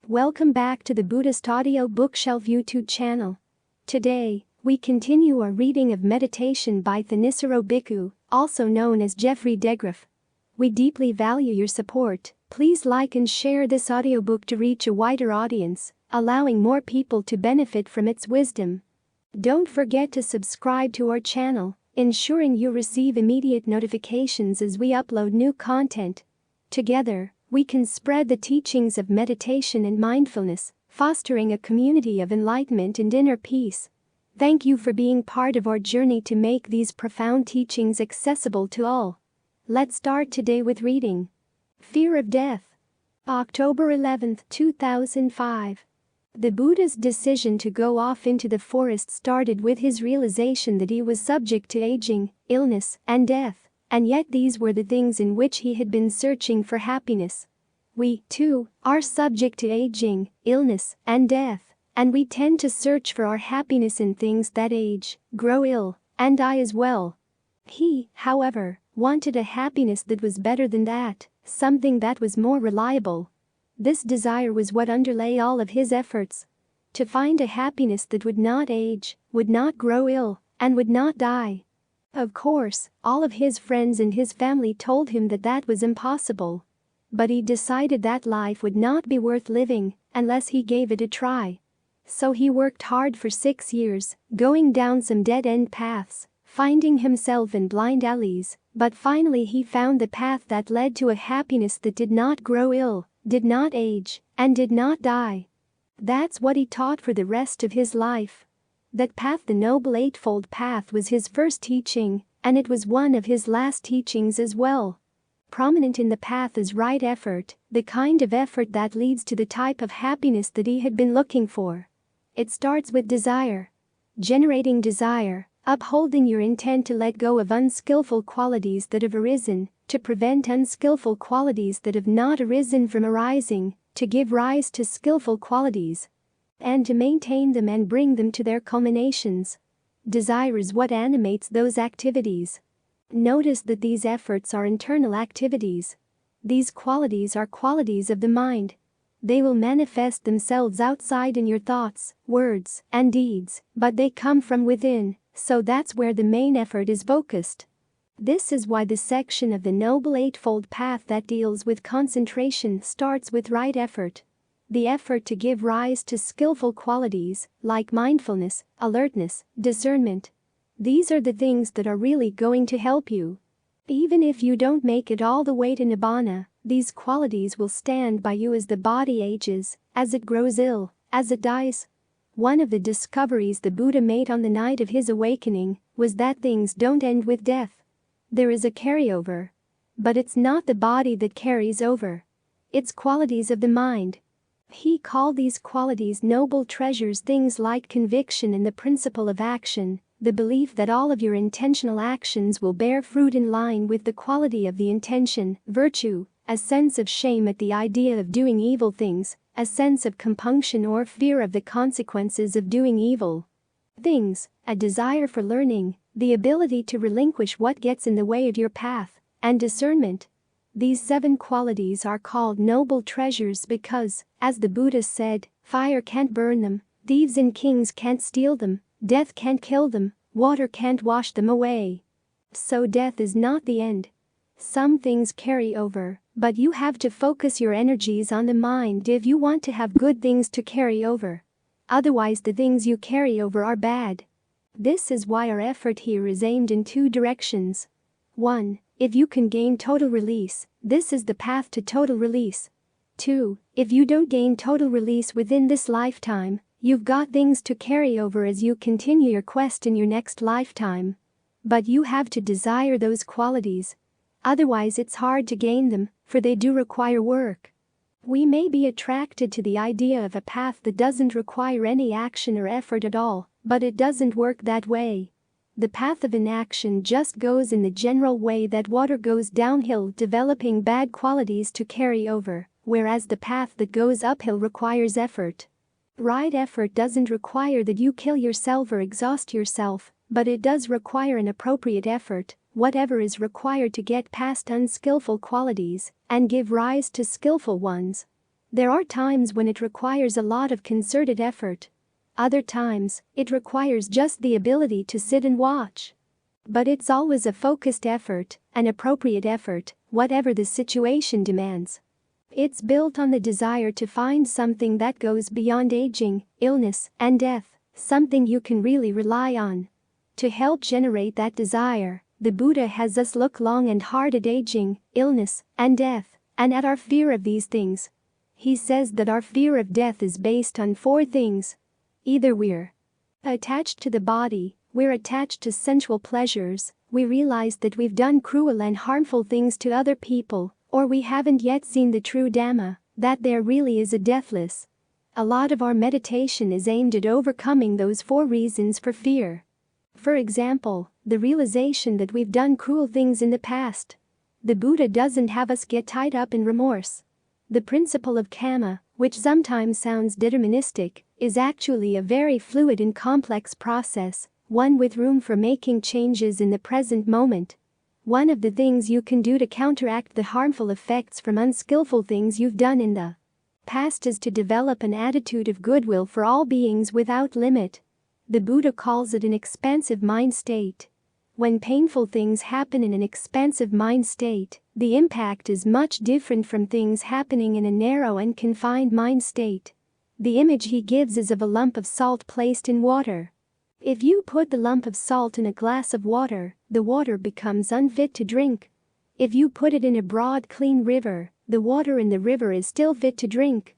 Welcome back to the Buddhist Audio Bookshelf YouTube channel. Today, we continue our reading of Meditation by Thanissaro Bhikkhu, also known as Geoffrey DeGraff. We deeply value your support. Please like and share this audiobook to reach a wider audience, allowing more people to benefit from its wisdom. Don't forget to subscribe to our channel, ensuring you receive immediate notifications as we upload new content. Together, we can spread the teachings of meditation and mindfulness, fostering a community of enlightenment and inner peace. Thank you for being part of our journey to make these profound teachings accessible to all. Let's start today with reading. Fear of Death. October 11, 2005. The Buddha's decision to go off into the forest started with his realization that he was subject to aging, illness, and death. And yet these were the things in which he had been searching for happiness. We, too, are subject to aging, illness, and death, and we tend to search for our happiness in things that age, grow ill, and die as well. He, however, wanted a happiness that was better than that, something that was more reliable. This desire was what underlay all of his efforts. To find a happiness that would not age, would not grow ill, and would not die. Of course, all of his friends and his family told him that that was impossible. But he decided that life would not be worth living unless he gave it a try. So he worked hard for 6 years, going down some dead-end paths, finding himself in blind alleys, but finally he found the path that led to a happiness that did not grow ill, did not age, and did not die. That's what he taught for the rest of his life. That path, the Noble Eightfold Path, was his first teaching, and it was one of his last teachings as well. Prominent in the path is right effort, the kind of effort that leads to the type of happiness that he had been looking for. It starts with desire. Generating desire, upholding your intent to let go of unskillful qualities that have arisen, to prevent unskillful qualities that have not arisen from arising, to give rise to skillful qualities, and to maintain them and bring them to their culminations. Desire is what animates those activities. Notice that these efforts are internal activities. These qualities are qualities of the mind. They will manifest themselves outside in your thoughts, words, and deeds, but they come from within, so that's where the main effort is focused. This is why the section of the Noble Eightfold Path that deals with concentration starts with right effort. The effort to give rise to skillful qualities, like mindfulness, alertness, discernment. These are the things that are really going to help you. Even if you don't make it all the way to Nibbana, these qualities will stand by you as the body ages, as it grows ill, as it dies. One of the discoveries the Buddha made on the night of his awakening was that things don't end with death. There is a carryover. But it's not the body that carries over. It's qualities of the mind. He called these qualities noble treasures, things like conviction and the principle of action, the belief that all of your intentional actions will bear fruit in line with the quality of the intention, virtue, a sense of shame at the idea of doing evil things, a sense of compunction or fear of the consequences of doing evil things, a desire for learning, the ability to relinquish what gets in the way of your path, and discernment. These 7 qualities are called noble treasures because, as the Buddha said, fire can't burn them, thieves and kings can't steal them, death can't kill them, water can't wash them away. So death is not the end. Some things carry over, but you have to focus your energies on the mind if you want to have good things to carry over. Otherwise the things you carry over are bad. This is why our effort here is aimed in 2 directions. 1. If you can gain total release, this is the path to total release. 2. If you don't gain total release within this lifetime, you've got things to carry over as you continue your quest in your next lifetime. But you have to desire those qualities. Otherwise it's hard to gain them, for they do require work. We may be attracted to the idea of a path that doesn't require any action or effort at all, but it doesn't work that way. The path of inaction just goes in the general way that water goes downhill, developing bad qualities to carry over, whereas the path that goes uphill requires effort. Right effort doesn't require that you kill yourself or exhaust yourself, but it does require an appropriate effort, whatever is required to get past unskillful qualities and give rise to skillful ones. There are times when it requires a lot of concerted effort. Other times, it requires just the ability to sit and watch. But it's always a focused effort, an appropriate effort, whatever the situation demands. It's built on the desire to find something that goes beyond aging, illness, and death, something you can really rely on. To help generate that desire, the Buddha has us look long and hard at aging, illness, and death, and at our fear of these things. He says that our fear of death is based on 4 things. Either we're attached to the body, we're attached to sensual pleasures, we realize that we've done cruel and harmful things to other people, or we haven't yet seen the true Dhamma, that there really is a deathless. A lot of our meditation is aimed at overcoming those 4 reasons for fear. For example, the realization that we've done cruel things in the past. The Buddha doesn't have us get tied up in remorse. The principle of karma, which sometimes sounds deterministic, is actually a very fluid and complex process, one with room for making changes in the present moment. One of the things you can do to counteract the harmful effects from unskillful things you've done in the past is to develop an attitude of goodwill for all beings without limit. The Buddha calls it an expansive mind state. When painful things happen in an expansive mind state, the impact is much different from things happening in a narrow and confined mind state. The image he gives is of a lump of salt placed in water. If you put the lump of salt in a glass of water, the water becomes unfit to drink. If you put it in a broad, clean river, the water in the river is still fit to drink.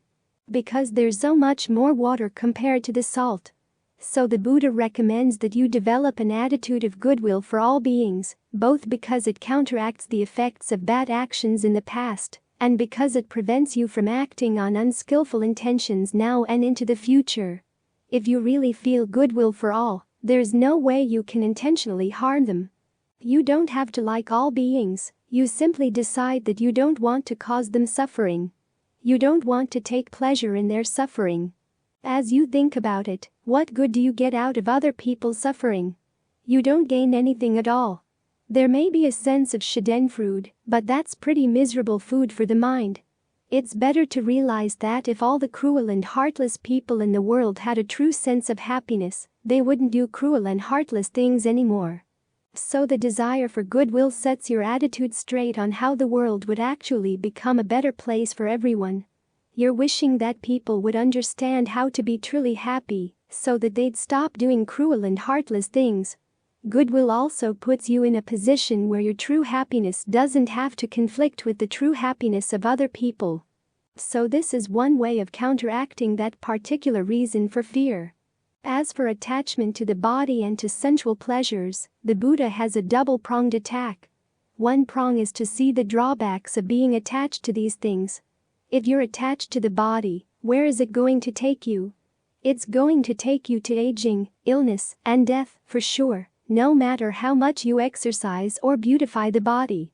Because there's so much more water compared to the salt. So the Buddha recommends that you develop an attitude of goodwill for all beings, both because it counteracts the effects of bad actions in the past, and because it prevents you from acting on unskillful intentions now and into the future. If you really feel goodwill for all, there's no way you can intentionally harm them. You don't have to like all beings, you simply decide that you don't want to cause them suffering. You don't want to take pleasure in their suffering. As you think about it, what good do you get out of other people's suffering? You don't gain anything at all. There may be a sense of schadenfreude, but that's pretty miserable food for the mind. It's better to realize that if all the cruel and heartless people in the world had a true sense of happiness, they wouldn't do cruel and heartless things anymore. So the desire for goodwill sets your attitude straight on how the world would actually become a better place for everyone. You're wishing that people would understand how to be truly happy, so that they'd stop doing cruel and heartless things. Goodwill also puts you in a position where your true happiness doesn't have to conflict with the true happiness of other people. So this is one way of counteracting that particular reason for fear. As for attachment to the body and to sensual pleasures, the Buddha has a double-pronged attack. One prong is to see the drawbacks of being attached to these things. If you're attached to the body, where is it going to take you? It's going to take you to aging, illness, and death, for sure, no matter how much you exercise or beautify the body.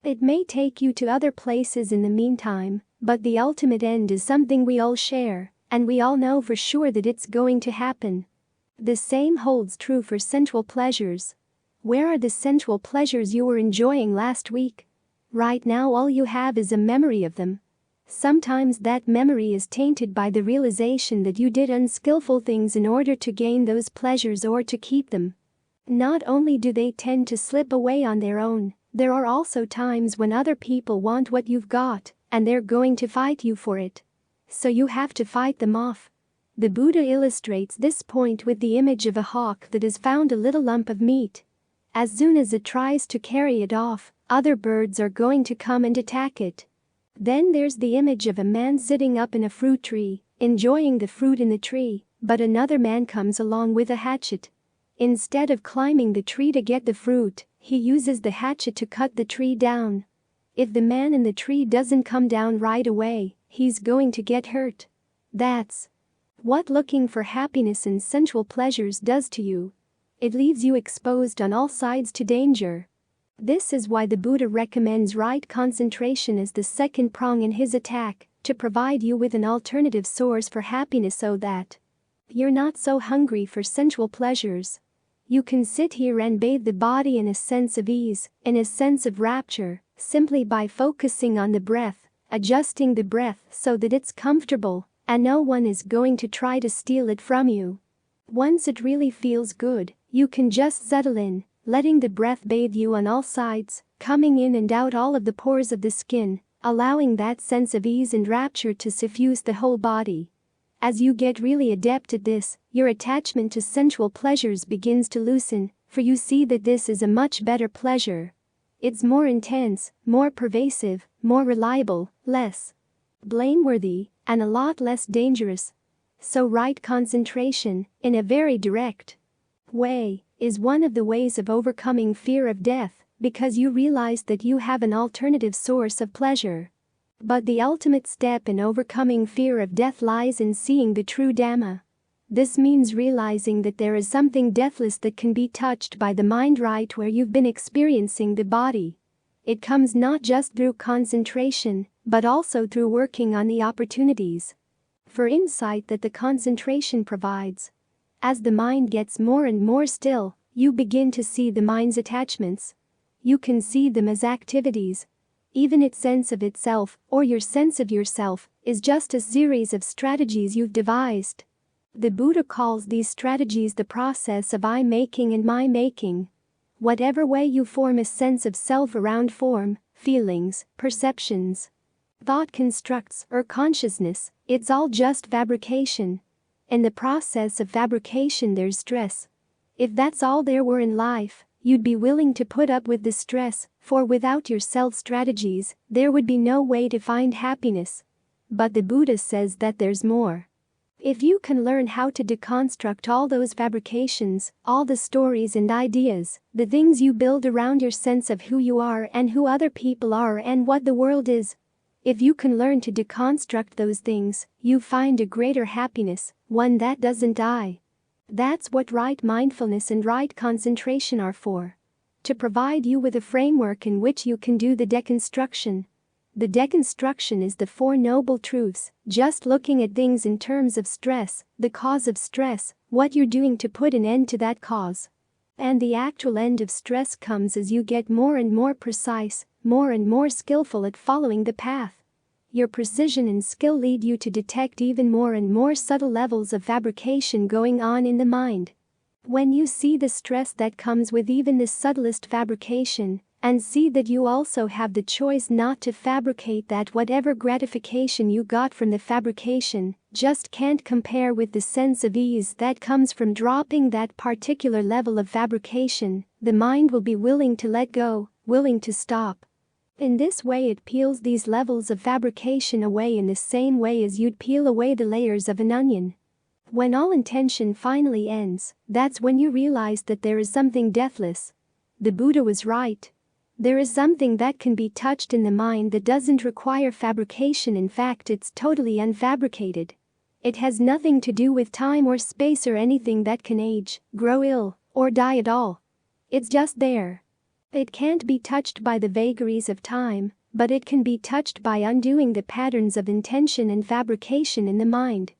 It may take you to other places in the meantime, but the ultimate end is something we all share, and we all know for sure that it's going to happen. The same holds true for sensual pleasures. Where are the sensual pleasures you were enjoying last week? Right now all you have is a memory of them. Sometimes that memory is tainted by the realization that you did unskillful things in order to gain those pleasures or to keep them. Not only do they tend to slip away on their own, there are also times when other people want what you've got, and they're going to fight you for it. So you have to fight them off. The Buddha illustrates this point with the image of a hawk that has found a little lump of meat. As soon as it tries to carry it off, other birds are going to come and attack it. Then there's the image of a man sitting up in a fruit tree, enjoying the fruit in the tree, but another man comes along with a hatchet. Instead of climbing the tree to get the fruit, he uses the hatchet to cut the tree down. If the man in the tree doesn't come down right away, he's going to get hurt. That's what looking for happiness and sensual pleasures does to you. It leaves you exposed on all sides to danger. This is why the Buddha recommends right concentration as the second prong in his attack, to provide you with an alternative source for happiness so that you're not so hungry for sensual pleasures. You can sit here and bathe the body in a sense of ease, in a sense of rapture, simply by focusing on the breath, adjusting the breath so that it's comfortable and no one is going to try to steal it from you. Once it really feels good, you can just settle in, letting the breath bathe you on all sides, coming in and out all of the pores of the skin, allowing that sense of ease and rapture to suffuse the whole body. As you get really adept at this, your attachment to sensual pleasures begins to loosen, for you see that this is a much better pleasure. It's more intense, more pervasive, more reliable, less blameworthy, and a lot less dangerous. So right concentration, in a very direct way, is one of the ways of overcoming fear of death, because you realize that you have an alternative source of pleasure. But the ultimate step in overcoming fear of death lies in seeing the true Dhamma. This means realizing that there is something deathless that can be touched by the mind right where you've been experiencing the body. It comes not just through concentration, but also through working on the opportunities for insight that the concentration provides. As the mind gets more and more still, you begin to see the mind's attachments. You can see them as activities. Even its sense of itself, or your sense of yourself, is just a series of strategies you've devised. The Buddha calls these strategies the process of I-making and my-making. Whatever way you form a sense of self around form, feelings, perceptions, thought constructs, or consciousness, it's all just fabrication. In the process of fabrication there's stress. If that's all there were in life, you'd be willing to put up with the stress, for without your self-strategies, there would be no way to find happiness. But the Buddha says that there's more. If you can learn how to deconstruct all those fabrications, all the stories and ideas, the things you build around your sense of who you are and who other people are and what the world is, if you can learn to deconstruct those things, you find a greater happiness, one that doesn't die. That's what right mindfulness and right concentration are for. To provide you with a framework in which you can do the deconstruction. The deconstruction is the Four Noble Truths, just looking at things in terms of stress, the cause of stress, what you're doing to put an end to that cause. And the actual end of stress comes as you get more and more precise, more and more skillful at following the path. Your precision and skill lead you to detect even more and more subtle levels of fabrication going on in the mind. When you see the stress that comes with even the subtlest fabrication, and see that you also have the choice not to fabricate that, whatever gratification you got from the fabrication just can't compare with the sense of ease that comes from dropping that particular level of fabrication, the mind will be willing to let go, willing to stop. In this way it peels these levels of fabrication away in the same way as you'd peel away the layers of an onion. When all intention finally ends, that's when you realize that there is something deathless. The Buddha was right. There is something that can be touched in the mind that doesn't require fabrication. In fact, it's totally unfabricated. It has nothing to do with time or space or anything that can age, grow ill, or die at all. It's just there. It can't be touched by the vagaries of time, but it can be touched by undoing the patterns of intention and fabrication in the mind.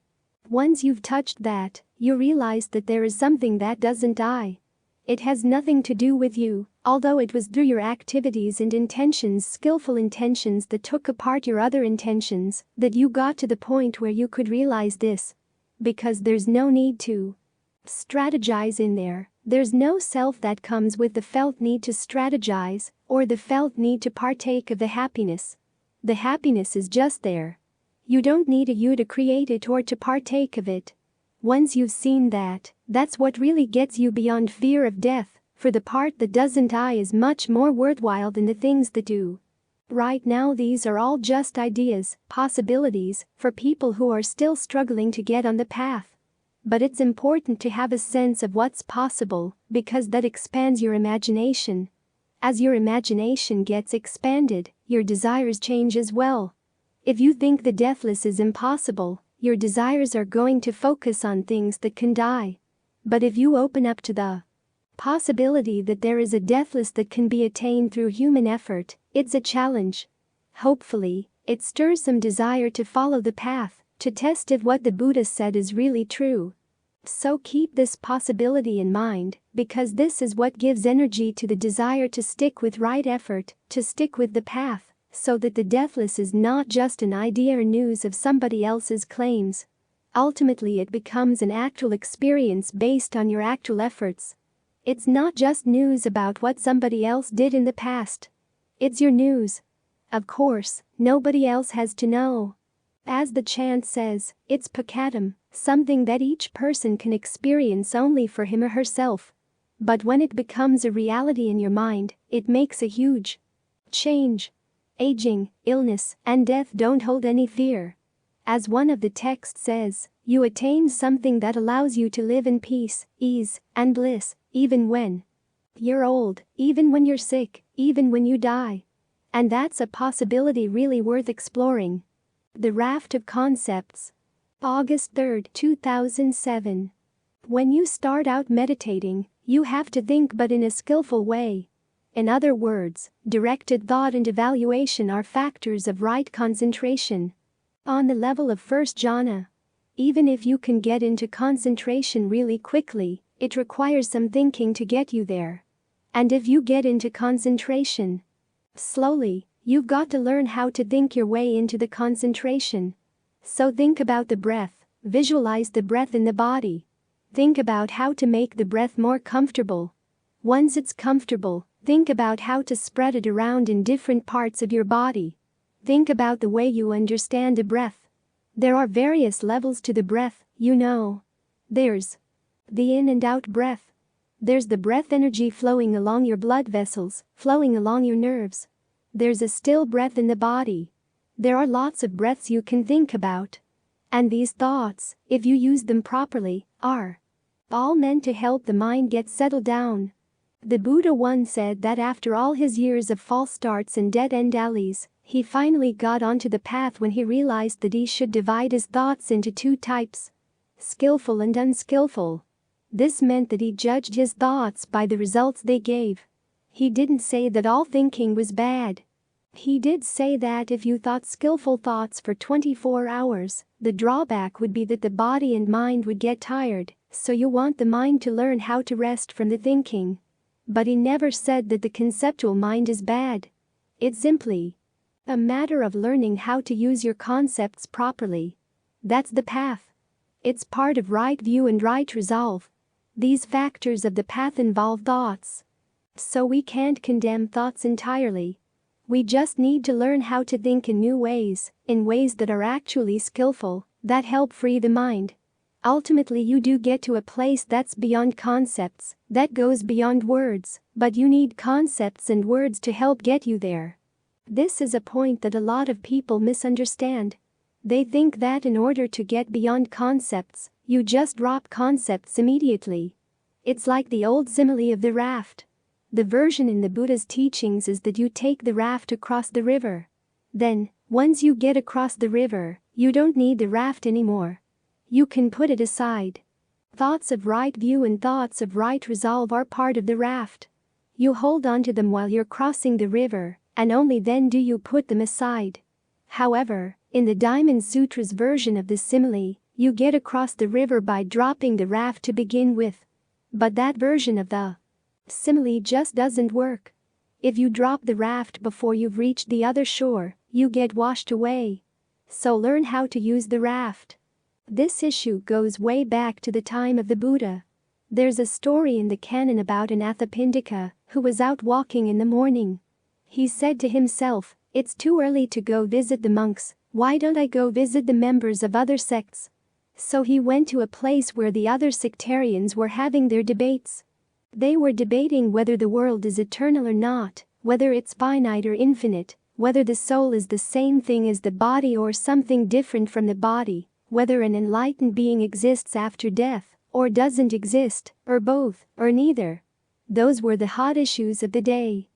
Once you've touched that, you realize that there is something that doesn't die. It has nothing to do with you, although it was through your activities and intentions, skillful intentions that took apart your other intentions, that you got to the point where you could realize this. Because there's no need to strategize in there. There's no self that comes with the felt need to strategize, or the felt need to partake of the happiness. The happiness is just there. You don't need a you to create it or to partake of it. Once you've seen that, that's what really gets you beyond fear of death, for the part that doesn't die is much more worthwhile than the things that do. Right now these are all just ideas, possibilities, for people who are still struggling to get on the path. But it's important to have a sense of what's possible, because that expands your imagination. As your imagination gets expanded, your desires change as well. If you think the deathless is impossible, your desires are going to focus on things that can die. But if you open up to the possibility that there is a deathless that can be attained through human effort, it's a challenge. Hopefully, it stirs some desire to follow the path, to test if what the Buddha said is really true. So keep this possibility in mind, because this is what gives energy to the desire to stick with right effort, to stick with the path, So that the deathless is not just an idea or news of somebody else's claims. Ultimately, it becomes an actual experience based on your actual efforts. It's not just news about what somebody else did in the past. It's your news. Of course, nobody else has to know. As the chant says, it's pakatam, something that each person can experience only for him or herself. But when it becomes a reality in your mind, it makes a huge change. Aging, illness, and death don't hold any fear. As one of the texts says, you attain something that allows you to live in peace, ease, and bliss, even when you're old, even when you're sick, even when you die. And that's a possibility really worth exploring. The Raft of Concepts. August 3, 2007. When you start out meditating, you have to think, but in a skillful way. In other words, directed thought and evaluation are factors of right concentration. On the level of first jhana. Even if you can get into concentration really quickly, it requires some thinking to get you there. And if you get into concentration slowly, you've got to learn how to think your way into the concentration. So think about the breath, visualize the breath in the body. Think about how to make the breath more comfortable. Once it's comfortable, think about how to spread it around in different parts of your body. Think about the way you understand the breath. There are various levels to the breath, you know. There's the in and out breath. There's the breath energy flowing along your blood vessels, flowing along your nerves. There's a still breath in the body. There are lots of breaths you can think about. And these thoughts, if you use them properly, are all meant to help the mind get settled down. The Buddha once said that after all his years of false starts and dead-end alleys, he finally got onto the path when he realized that he should divide his thoughts into two types: skillful and unskillful. This meant that he judged his thoughts by the results they gave. He didn't say that all thinking was bad. He did say that if you thought skillful thoughts for 24 hours, the drawback would be that the body and mind would get tired, so you want the mind to learn how to rest from the thinking. But he never said that the conceptual mind is bad. It's simply a matter of learning how to use your concepts properly. That's the path. It's part of right view and right resolve. These factors of the path involve thoughts. So we can't condemn thoughts entirely. We just need to learn how to think in new ways, in ways that are actually skillful, that help free the mind. Ultimately, you do get to a place that's beyond concepts, that goes beyond words, but you need concepts and words to help get you there. This is a point that a lot of people misunderstand. They think that in order to get beyond concepts, you just drop concepts immediately. It's like the old simile of the raft. The version in the Buddha's teachings is that you take the raft across the river. Then, once you get across the river, you don't need the raft anymore. You can put it aside. Thoughts of right view and thoughts of right resolve are part of the raft. You hold on to them while you're crossing the river, and only then do you put them aside. However, in the Diamond Sutra's version of the simile, you get across the river by dropping the raft to begin with. But that version of the simile just doesn't work. If you drop the raft before you've reached the other shore, you get washed away. So learn how to use the raft. This issue goes way back to the time of the Buddha. There's a story in the canon about an Anathapindika who was out walking in the morning. He said to himself, "It's too early to go visit the monks, why don't I go visit the members of other sects?" So he went to a place where the other sectarians were having their debates. They were debating whether the world is eternal or not, whether it's finite or infinite, whether the soul is the same thing as the body or something different from the body, whether an enlightened being exists after death, or doesn't exist, or both, or neither. Those were the hot issues of the day.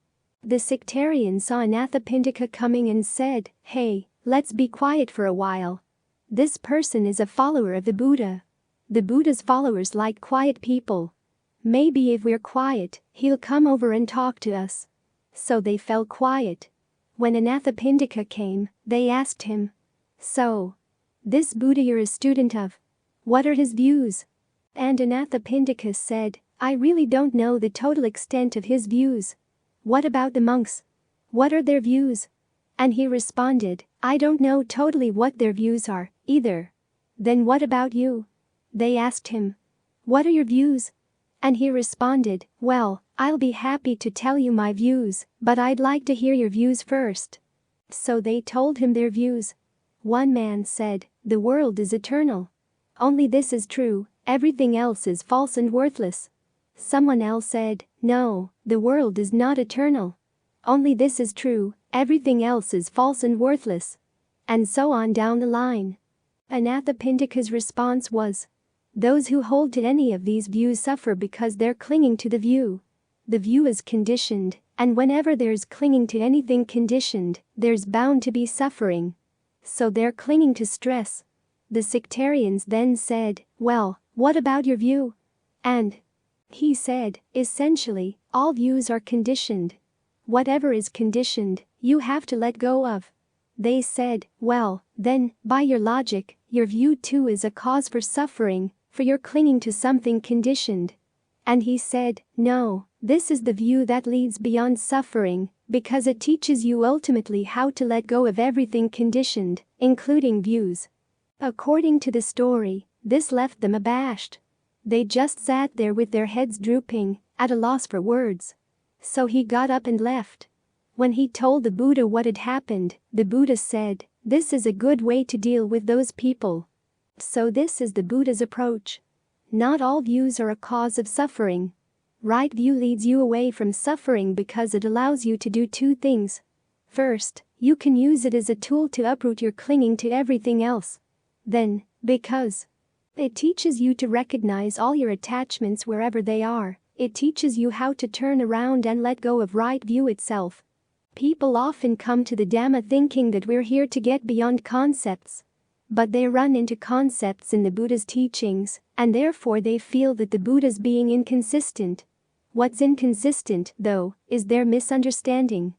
The sectarian saw Anathapindika coming and said, "Hey, let's be quiet for a while. This person is a follower of the Buddha. The Buddha's followers like quiet people. Maybe if we're quiet, he'll come over and talk to us." So they fell quiet. When Anathapindika came, they asked him, "So, this Buddha you're a student of, what are his views?" And Anathapindika said, "I really don't know the total extent of his views. What about the monks? What are their views?" And he responded, I don't know totally what their views are, either. Then what about you? They asked him. What are your views? And he responded, well, I'll be happy to tell you my views, but I'd like to hear your views first. So they told him their views. One man said, the world is eternal. Only this is true, everything else is false and worthless. Someone else said, no, the world is not eternal. Only this is true, everything else is false and worthless. And so on down the line. Anathapindika's response was, those who hold to any of these views suffer because they're clinging to the view. The view is conditioned, and whenever there's clinging to anything conditioned, there's bound to be suffering. So they're clinging to stress. The sectarians then said, well, what about your view? And he said, essentially, all views are conditioned. Whatever is conditioned, you have to let go of. They said, well, then, by your logic, your view too is a cause for suffering, for you're clinging to something conditioned. And he said, no, this is the view that leads beyond suffering, because it teaches you ultimately how to let go of everything conditioned, including views. According to the story, this left them abashed. They just sat there with their heads drooping, at a loss for words. So he got up and left. When he told the Buddha what had happened, the Buddha said, this is a good way to deal with those people. So this is the Buddha's approach. Not all views are a cause of suffering. Right view leads you away from suffering because it allows you to do two things. First, you can use it as a tool to uproot your clinging to everything else. Then, because it teaches you to recognize all your attachments wherever they are, it teaches you how to turn around and let go of right view itself. People often come to the Dhamma thinking that we're here to get beyond concepts. But they run into concepts in the Buddha's teachings, and therefore they feel that the Buddha's being inconsistent. What's inconsistent, though, is their misunderstanding.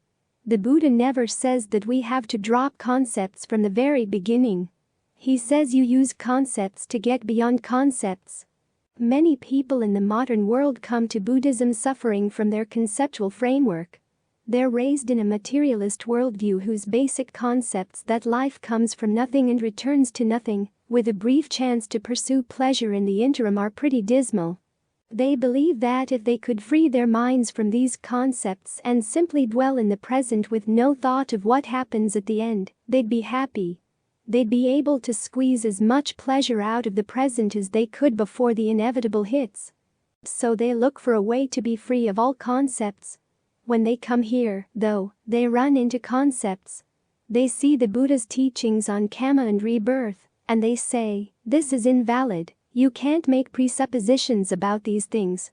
The Buddha never says that we have to drop concepts from the very beginning. He says you use concepts to get beyond concepts. Many people in the modern world come to Buddhism suffering from their conceptual framework. They're raised in a materialist worldview whose basic concepts that life comes from nothing and returns to nothing, with a brief chance to pursue pleasure in the interim, are pretty dismal. They believe that if they could free their minds from these concepts and simply dwell in the present with no thought of what happens at the end, they'd be happy. They'd be able to squeeze as much pleasure out of the present as they could before the inevitable hits. So they look for a way to be free of all concepts. When they come here, though, they run into concepts. They see the Buddha's teachings on karma and rebirth, and they say, this is invalid, you can't make presuppositions about these things.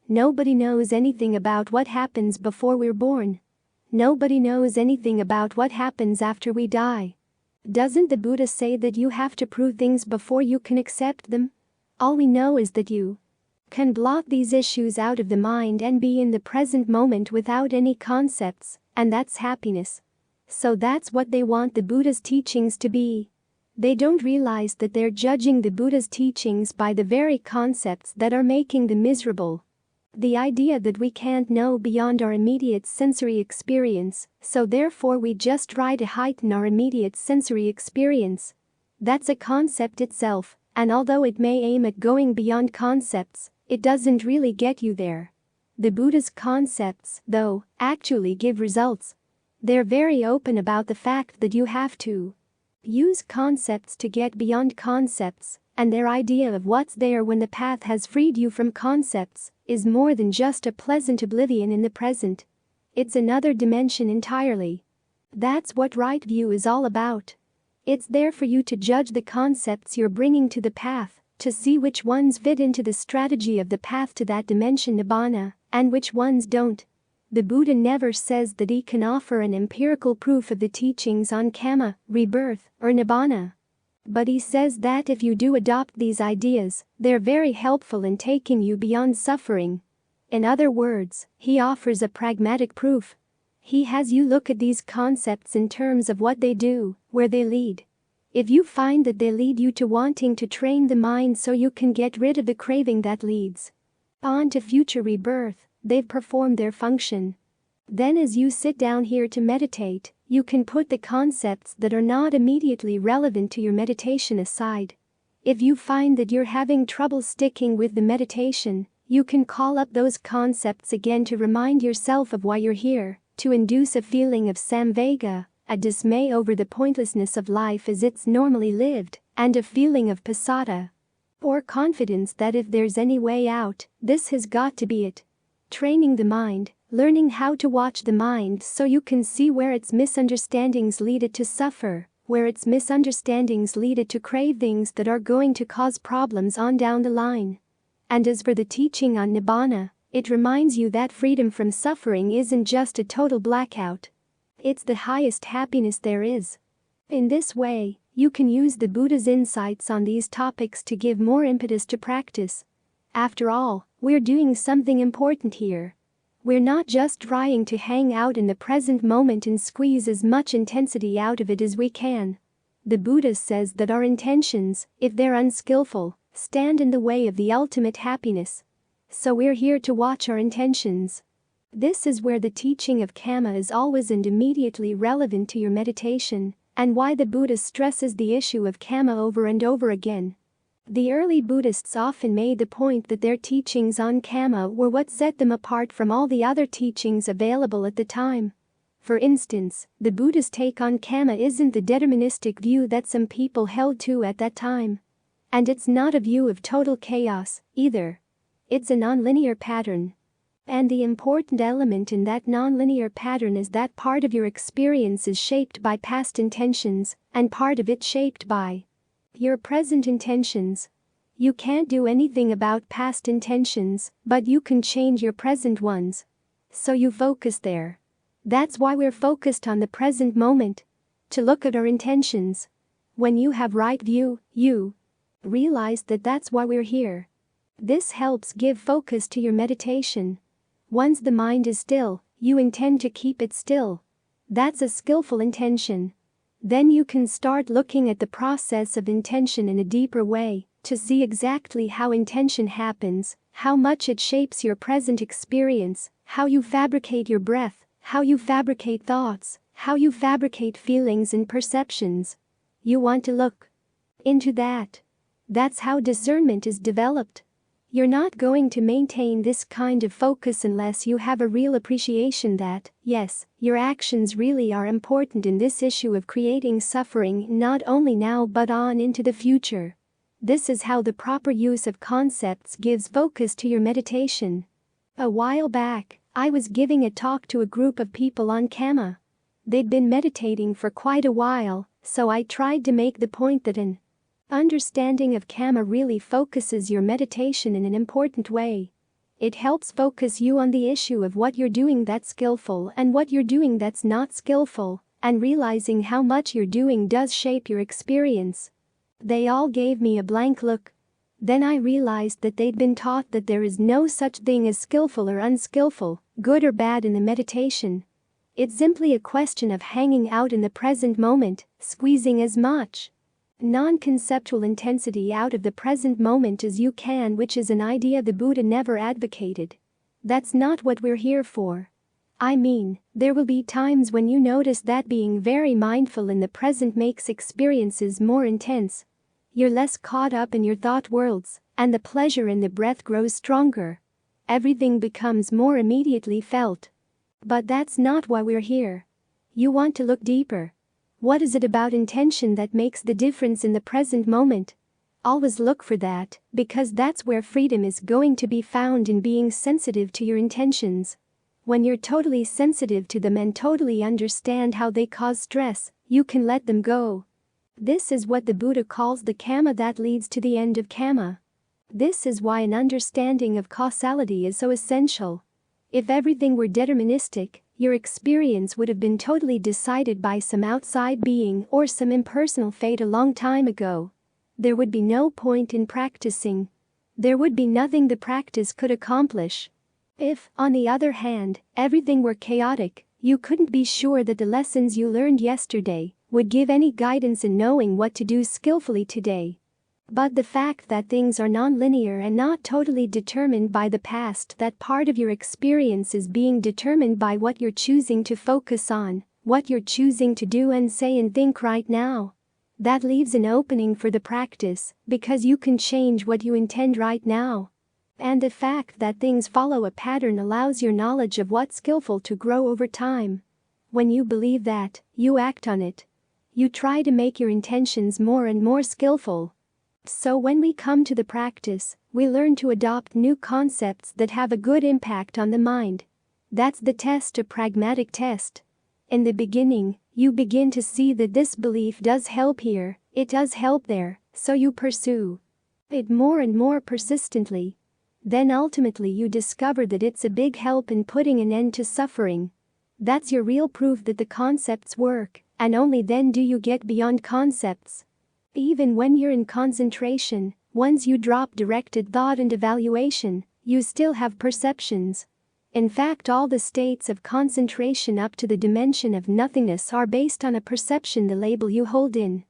Nobody knows anything about what happens before we're born. Nobody knows anything about what happens after we die. Doesn't the Buddha say that you have to prove things before you can accept them? All we know is that you can blot these issues out of the mind and be in the present moment without any concepts, and that's happiness. So that's what they want the Buddha's teachings to be. They don't realize that they're judging the Buddha's teachings by the very concepts that are making them miserable. The idea that we can't know beyond our immediate sensory experience, so therefore we just try to heighten our immediate sensory experience. That's a concept itself, and although it may aim at going beyond concepts, it doesn't really get you there. The Buddha's concepts, though, actually give results. They're very open about the fact that you have to use concepts to get beyond concepts, and their idea of what's there when the path has freed you from concepts is more than just a pleasant oblivion in the present. It's another dimension entirely. That's what right view is all about. It's there for you to judge the concepts you're bringing to the path, to see which ones fit into the strategy of the path to that dimension nibbana, and which ones don't. The Buddha never says that he can offer an empirical proof of the teachings on karma, rebirth, or nibbana. But he says that if you do adopt these ideas, they're very helpful in taking you beyond suffering. In other words, he offers a pragmatic proof. He has you look at these concepts in terms of what they do, where they lead. If you find that they lead you to wanting to train the mind so you can get rid of the craving that leads on to future rebirth, they've performed their function. Then as you sit down here to meditate, You can put the concepts that are not immediately relevant to your meditation aside. If you find that you're having trouble sticking with the meditation, you can call up those concepts again to remind yourself of why you're here, to induce a feeling of samvega, a dismay over the pointlessness of life as it's normally lived, and a feeling of pasada, or confidence that if there's any way out, this has got to be it. Training the mind, learning how to watch the mind so you can see where its misunderstandings lead it to suffer, where its misunderstandings lead it to crave things that are going to cause problems on down the line. And as for the teaching on nibbana, it reminds you that freedom from suffering isn't just a total blackout. It's the highest happiness there is. In this way, you can use the Buddha's insights on these topics to give more impetus to practice. After all, we're doing something important here. We're not just trying to hang out in the present moment and squeeze as much intensity out of it as we can. The Buddha says that our intentions, if they're unskillful, stand in the way of the ultimate happiness. So we're here to watch our intentions. This is where the teaching of kamma is always and immediately relevant to your meditation, and why the Buddha stresses the issue of kamma over and over again. The early Buddhists often made the point that their teachings on kamma were what set them apart from all the other teachings available at the time. For instance, the Buddha's take on kamma isn't the deterministic view that some people held to at that time. And it's not a view of total chaos, either. It's a nonlinear pattern. And the important element in that nonlinear pattern is that part of your experience is shaped by past intentions, and part of it shaped by your present intentions. You can't do anything about past intentions, but you can change your present ones. So you focus there. That's why we're focused on the present moment. To look at our intentions. When you have right view, you realize that that's why we're here. This helps give focus to your meditation. Once the mind is still, you intend to keep it still. That's a skillful intention. Then you can start looking at the process of intention in a deeper way, to see exactly how intention happens, how much it shapes your present experience, how you fabricate your breath, how you fabricate thoughts, how you fabricate feelings and perceptions. You want to look into that. That's how discernment is developed. You're not going to maintain this kind of focus unless you have a real appreciation that, yes, your actions really are important in this issue of creating suffering not only now but on into the future. This is how the proper use of concepts gives focus to your meditation. A while back, I was giving a talk to a group of people on kamma. They'd been meditating for quite a while, so I tried to make the point that an understanding of kamma really focuses your meditation in an important way. It helps focus you on the issue of what you're doing that's skillful and what you're doing that's not skillful, and realizing how much you're doing does shape your experience. They all gave me a blank look. Then I realized that they'd been taught that there is no such thing as skillful or unskillful, good or bad in the meditation. It's simply a question of hanging out in the present moment, squeezing as much non-conceptual intensity out of the present moment as you can, which is an idea the Buddha never advocated. That's not what we're here for. I mean, there will be times when you notice that being very mindful in the present makes experiences more intense. You're less caught up in your thought worlds, and the pleasure in the breath grows stronger. Everything becomes more immediately felt. But that's not why we're here. You want to look deeper. What is it about intention that makes the difference in the present moment? Always look for that, because that's where freedom is going to be found, in being sensitive to your intentions. When you're totally sensitive to them and totally understand how they cause stress, you can let them go. This is what the Buddha calls the kamma that leads to the end of kamma. This is why an understanding of causality is so essential. If everything were deterministic, your experience would have been totally decided by some outside being or some impersonal fate a long time ago. There would be no point in practicing. There would be nothing the practice could accomplish. If, on the other hand, everything were chaotic, you couldn't be sure that the lessons you learned yesterday would give any guidance in knowing what to do skillfully today. But the fact that things are non-linear and not totally determined by the past, that part of your experience is being determined by what you're choosing to focus on, what you're choosing to do and say and think right now. That leaves an opening for the practice, because you can change what you intend right now. And the fact that things follow a pattern allows your knowledge of what's skillful to grow over time. When you believe that, you act on it. You try to make your intentions more and more skillful. So when we come to the practice, we learn to adopt new concepts that have a good impact on the mind. That's the test, a pragmatic test. In the beginning, you begin to see that this belief does help here, it does help there, so you pursue it more and more persistently. Then ultimately you discover that it's a big help in putting an end to suffering. That's your real proof that the concepts work, and only then do you get beyond concepts. Even when you're in concentration, once you drop directed thought and evaluation, you still have perceptions. In fact, all the states of concentration up to the dimension of nothingness are based on a perception, the label you hold in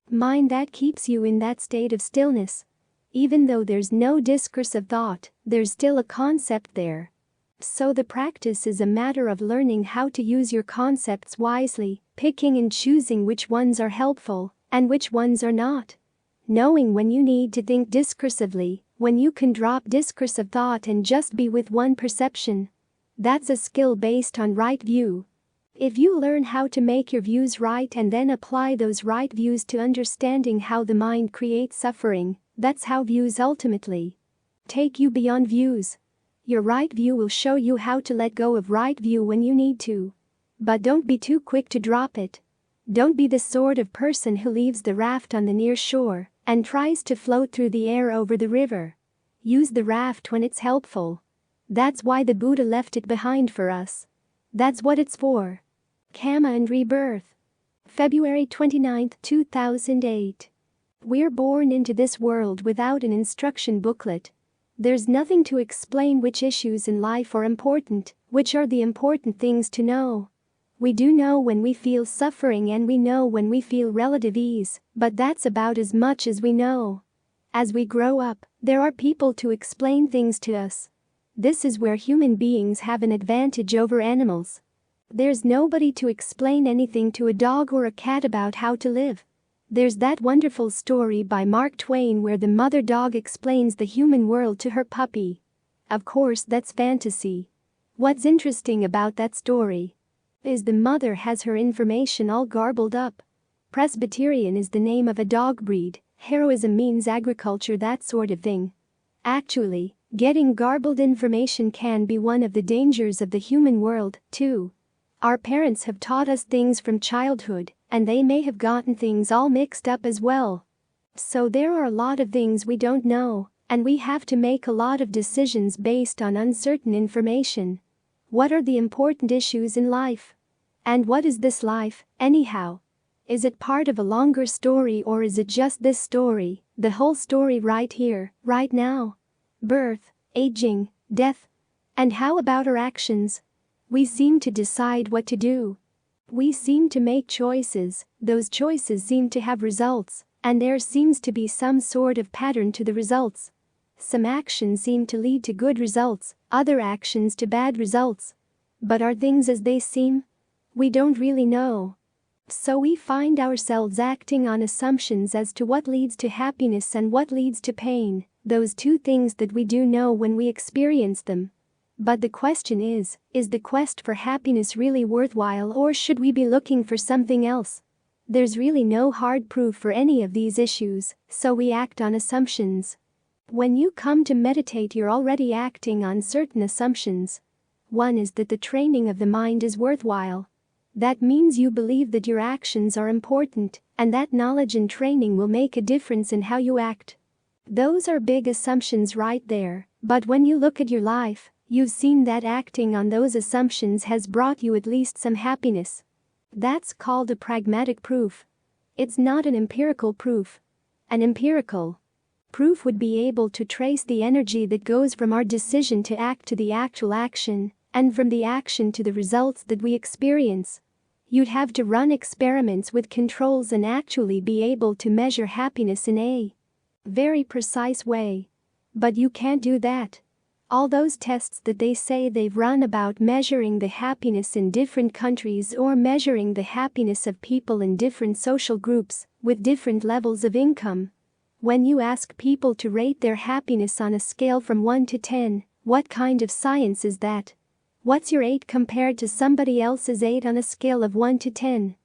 mind that keeps you in that state of stillness. Even though there's no discourse of thought, there's still a concept there. So the practice is a matter of learning how to use your concepts wisely, picking and choosing which ones are helpful and which ones are not. Knowing when you need to think discursively, when you can drop discursive thought and just be with one perception. That's a skill based on right view. If you learn how to make your views right and then apply those right views to understanding how the mind creates suffering, that's how views ultimately take you beyond views. Your right view will show you how to let go of right view when you need to. But don't be too quick to drop it. Don't be the sort of person who leaves the raft on the near shore and tries to float through the air over the river. Use the raft when it's helpful. That's why the Buddha left it behind for us. That's what it's for. Karma and rebirth. February 29, 2008. We're born into this world without an instruction booklet. There's nothing to explain which issues in life are important, which are the important things to know. We do know when we feel suffering and we know when we feel relative ease, but that's about as much as we know. As we grow up, there are people to explain things to us. This is where human beings have an advantage over animals. There's nobody to explain anything to a dog or a cat about how to live. There's that wonderful story by Mark Twain where the mother dog explains the human world to her puppy. Of course, that's fantasy. What's interesting about that story is the mother has her information all garbled up. Presbyterian is the name of a dog breed, heroism means agriculture, that sort of thing. Actually, getting garbled information can be one of the dangers of the human world, too. Our parents have taught us things from childhood, and they may have gotten things all mixed up as well. So there are a lot of things we don't know, and we have to make a lot of decisions based on uncertain information. What are the important issues in life? And what is this life, anyhow? Is it part of a longer story or is it just this story, the whole story right here, right now? Birth, aging, death. And how about our actions? We seem to decide what to do. We seem to make choices, those choices seem to have results, and there seems to be some sort of pattern to the results. Some actions seem to lead to good results, other actions to bad results. But are things as they seem? We don't really know. So we find ourselves acting on assumptions as to what leads to happiness and what leads to pain, those two things that we do know when we experience them. But the question is the quest for happiness really worthwhile, or should we be looking for something else? There's really no hard proof for any of these issues, so we act on assumptions. When you come to meditate, you're already acting on certain assumptions. One is that the training of the mind is worthwhile. That means you believe that your actions are important, and that knowledge and training will make a difference in how you act. Those are big assumptions right there, but when you look at your life, you've seen that acting on those assumptions has brought you at least some happiness. That's called a pragmatic proof. It's not an empirical proof. An empirical proof would be able to trace the energy that goes from our decision to act to the actual action, and from the action to the results that we experience. You'd have to run experiments with controls and actually be able to measure happiness in a very precise way. But you can't do that. All those tests that they say they've run about measuring the happiness in different countries or measuring the happiness of people in different social groups with different levels of income. When you ask people to rate their happiness on a scale from 1 to 10, what kind of science is that? What's your 8 compared to somebody else's 8 on a scale of 1 to 10?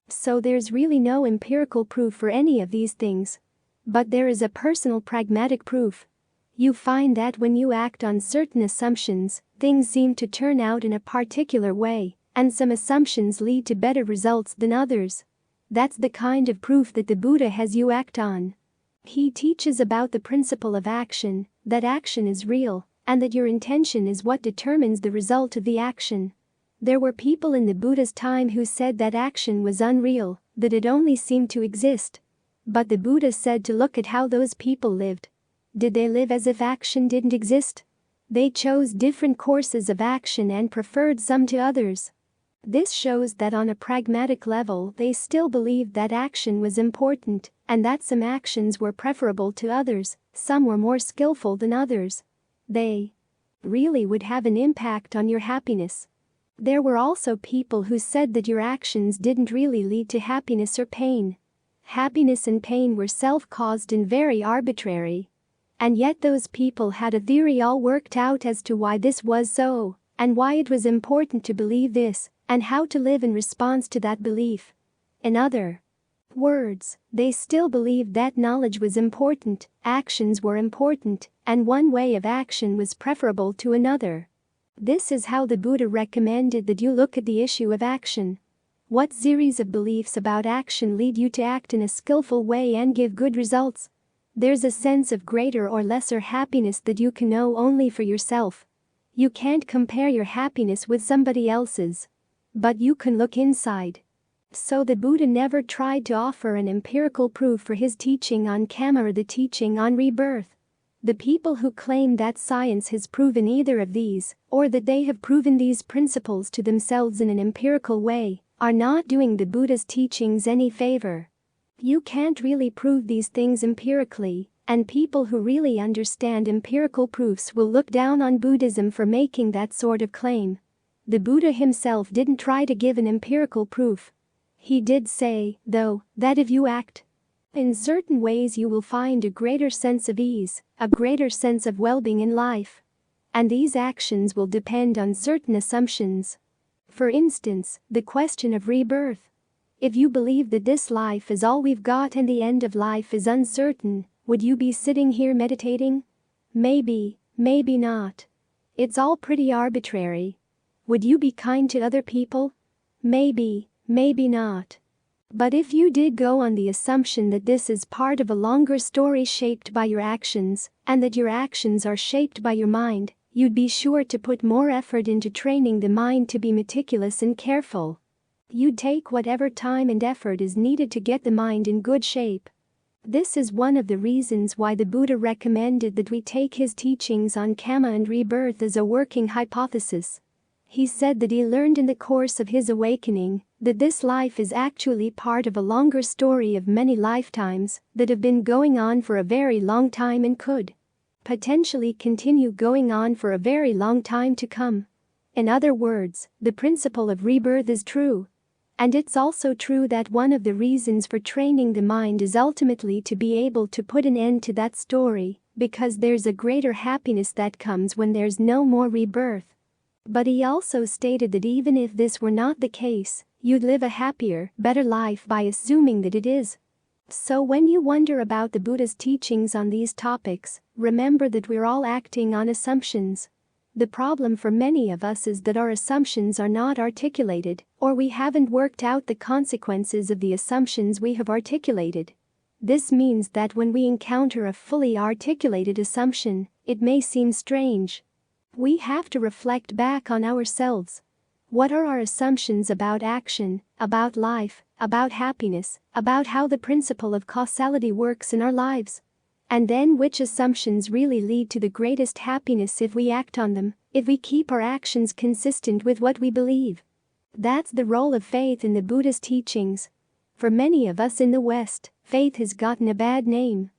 So there's really no empirical proof for any of these things. But there is a personal pragmatic proof. You find that when you act on certain assumptions, things seem to turn out in a particular way, and some assumptions lead to better results than others. That's the kind of proof that the Buddha has you act on. He teaches about the principle of action, that action is real, and that your intention is what determines the result of the action. There were people in the Buddha's time who said that action was unreal, that it only seemed to exist. But the Buddha said to look at how those people lived. Did they live as if action didn't exist? They chose different courses of action and preferred some to others. This shows that on a pragmatic level they still believed that action was important and that some actions were preferable to others, some were more skillful than others. They really would have an impact on your happiness. There were also people who said that your actions didn't really lead to happiness or pain. Happiness and pain were self-caused and very arbitrary. And yet those people had a theory all worked out as to why this was so, and why it was important to believe this, and how to live in response to that belief. In other words, they still believed that knowledge was important, actions were important, and one way of action was preferable to another. This is how the Buddha recommended that you look at the issue of action. What series of beliefs about action lead you to act in a skillful way and give good results? There's a sense of greater or lesser happiness that you can know only for yourself. You can't compare your happiness with somebody else's. But you can look inside. So the Buddha never tried to offer an empirical proof for his teaching on karma or the teaching on rebirth. The people who claim that science has proven either of these, or that they have proven these principles to themselves in an empirical way, are not doing the Buddha's teachings any favor. You can't really prove these things empirically, and people who really understand empirical proofs will look down on Buddhism for making that sort of claim. The Buddha himself didn't try to give an empirical proof. He did say, though, that if you act in certain ways you will find a greater sense of ease, a greater sense of well-being in life. And these actions will depend on certain assumptions. For instance, the question of rebirth. If you believe that this life is all we've got and the end of life is uncertain, would you be sitting here meditating? Maybe, maybe not. It's all pretty arbitrary. Would you be kind to other people? Maybe, maybe not. But if you did go on the assumption that this is part of a longer story shaped by your actions, and that your actions are shaped by your mind, you'd be sure to put more effort into training the mind to be meticulous and careful. You'd take whatever time and effort is needed to get the mind in good shape. This is one of the reasons why the Buddha recommended that we take his teachings on karma and rebirth as a working hypothesis. He said that he learned in the course of his awakening that this life is actually part of a longer story of many lifetimes that have been going on for a very long time and could potentially continue going on for a very long time to come. In other words, the principle of rebirth is true. And it's also true that one of the reasons for training the mind is ultimately to be able to put an end to that story, because there's a greater happiness that comes when there's no more rebirth. But he also stated that even if this were not the case, you'd live a happier, better life by assuming that it is. So when you wonder about the Buddha's teachings on these topics, remember that we're all acting on assumptions. The problem for many of us is that our assumptions are not articulated, or we haven't worked out the consequences of the assumptions we have articulated. This means that when we encounter a fully articulated assumption, it may seem strange. We have to reflect back on ourselves. What are our assumptions about action, about life, about happiness, about how the principle of causality works in our lives? And then which assumptions really lead to the greatest happiness if we act on them, if we keep our actions consistent with what we believe? That's the role of faith in the Buddha's teachings. For many of us in the West, faith has gotten a bad name.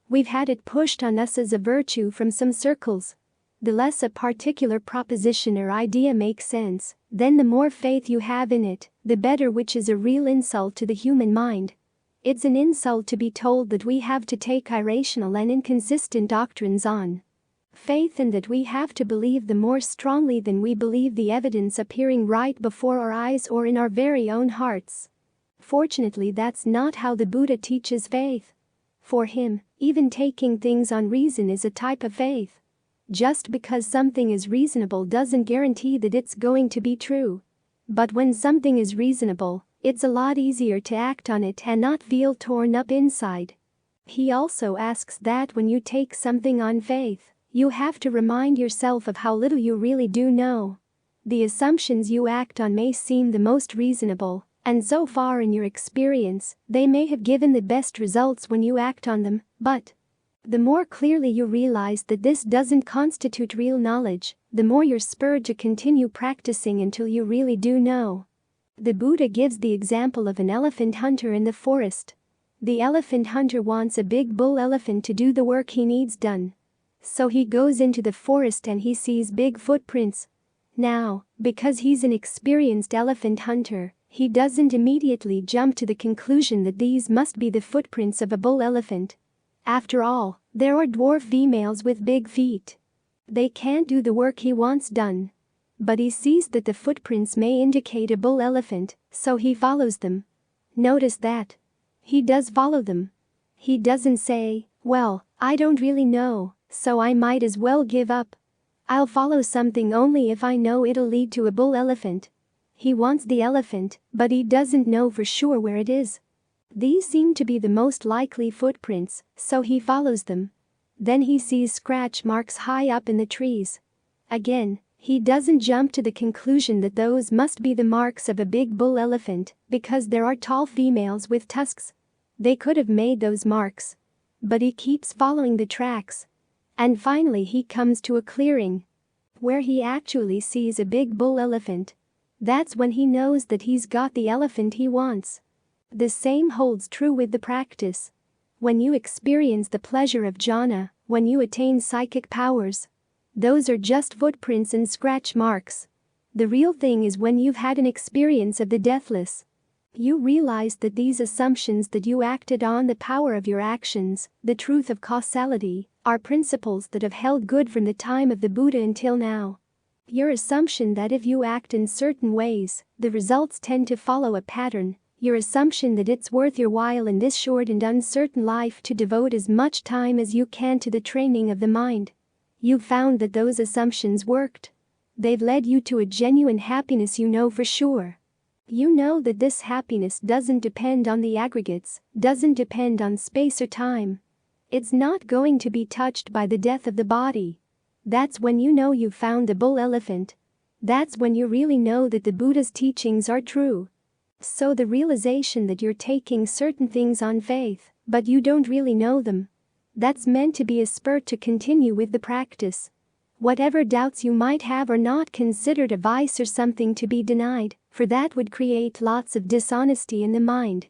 We've had it pushed on us as a virtue from some circles. The less a particular proposition or idea makes sense, then the more faith you have in it, the better, which is a real insult to the human mind. It's an insult to be told that we have to take irrational and inconsistent doctrines on faith, and that we have to believe them more strongly than we believe the evidence appearing right before our eyes or in our very own hearts. Fortunately, that's not how the Buddha teaches faith. For him, even taking things on reason is a type of faith. Just because something is reasonable doesn't guarantee that it's going to be true. But when something is reasonable, it's a lot easier to act on it and not feel torn up inside. He also asks that when you take something on faith, you have to remind yourself of how little you really do know. The assumptions you act on may seem the most reasonable, and so far in your experience, they may have given the best results when you act on them, but the more clearly you realize that this doesn't constitute real knowledge, the more you're spurred to continue practicing until you really do know. The Buddha gives the example of an elephant hunter in the forest. The elephant hunter wants a big bull elephant to do the work he needs done. So he goes into the forest and he sees big footprints. Now, because he's an experienced elephant hunter, he doesn't immediately jump to the conclusion that these must be the footprints of a bull elephant. After all, there are dwarf females with big feet. They can't do the work he wants done. But he sees that the footprints may indicate a bull elephant, so he follows them. Notice that. He does follow them. He doesn't say, well, I don't really know, so I might as well give up. I'll follow something only if I know it'll lead to a bull elephant. He wants the elephant, but he doesn't know for sure where it is. These seem to be the most likely footprints, so he follows them. Then he sees scratch marks high up in the trees. Again, he doesn't jump to the conclusion that those must be the marks of a big bull elephant, because there are tall females with tusks. They could have made those marks. But he keeps following the tracks. And finally he comes to a clearing where he actually sees a big bull elephant. That's when he knows that he's got the elephant he wants. The same holds true with the practice. When you experience the pleasure of jhana, when you attain psychic powers, those are just footprints and scratch marks. The real thing is when you've had an experience of the deathless. You realize that these assumptions that you acted on, the power of your actions, the truth of causality, are principles that have held good from the time of the Buddha until now. Your assumption that if you act in certain ways, the results tend to follow a pattern. Your assumption that it's worth your while in this short and uncertain life to devote as much time as you can to the training of the mind. You've found that those assumptions worked. They've led you to a genuine happiness, you know for sure. You know that this happiness doesn't depend on the aggregates, doesn't depend on space or time. It's not going to be touched by the death of the body. That's when you know you've found the bull elephant. That's when you really know that the Buddha's teachings are true. So the realization that you're taking certain things on faith, but you don't really know them, that's meant to be a spur to continue with the practice. Whatever doubts you might have are not considered a vice or something to be denied, for that would create lots of dishonesty in the mind.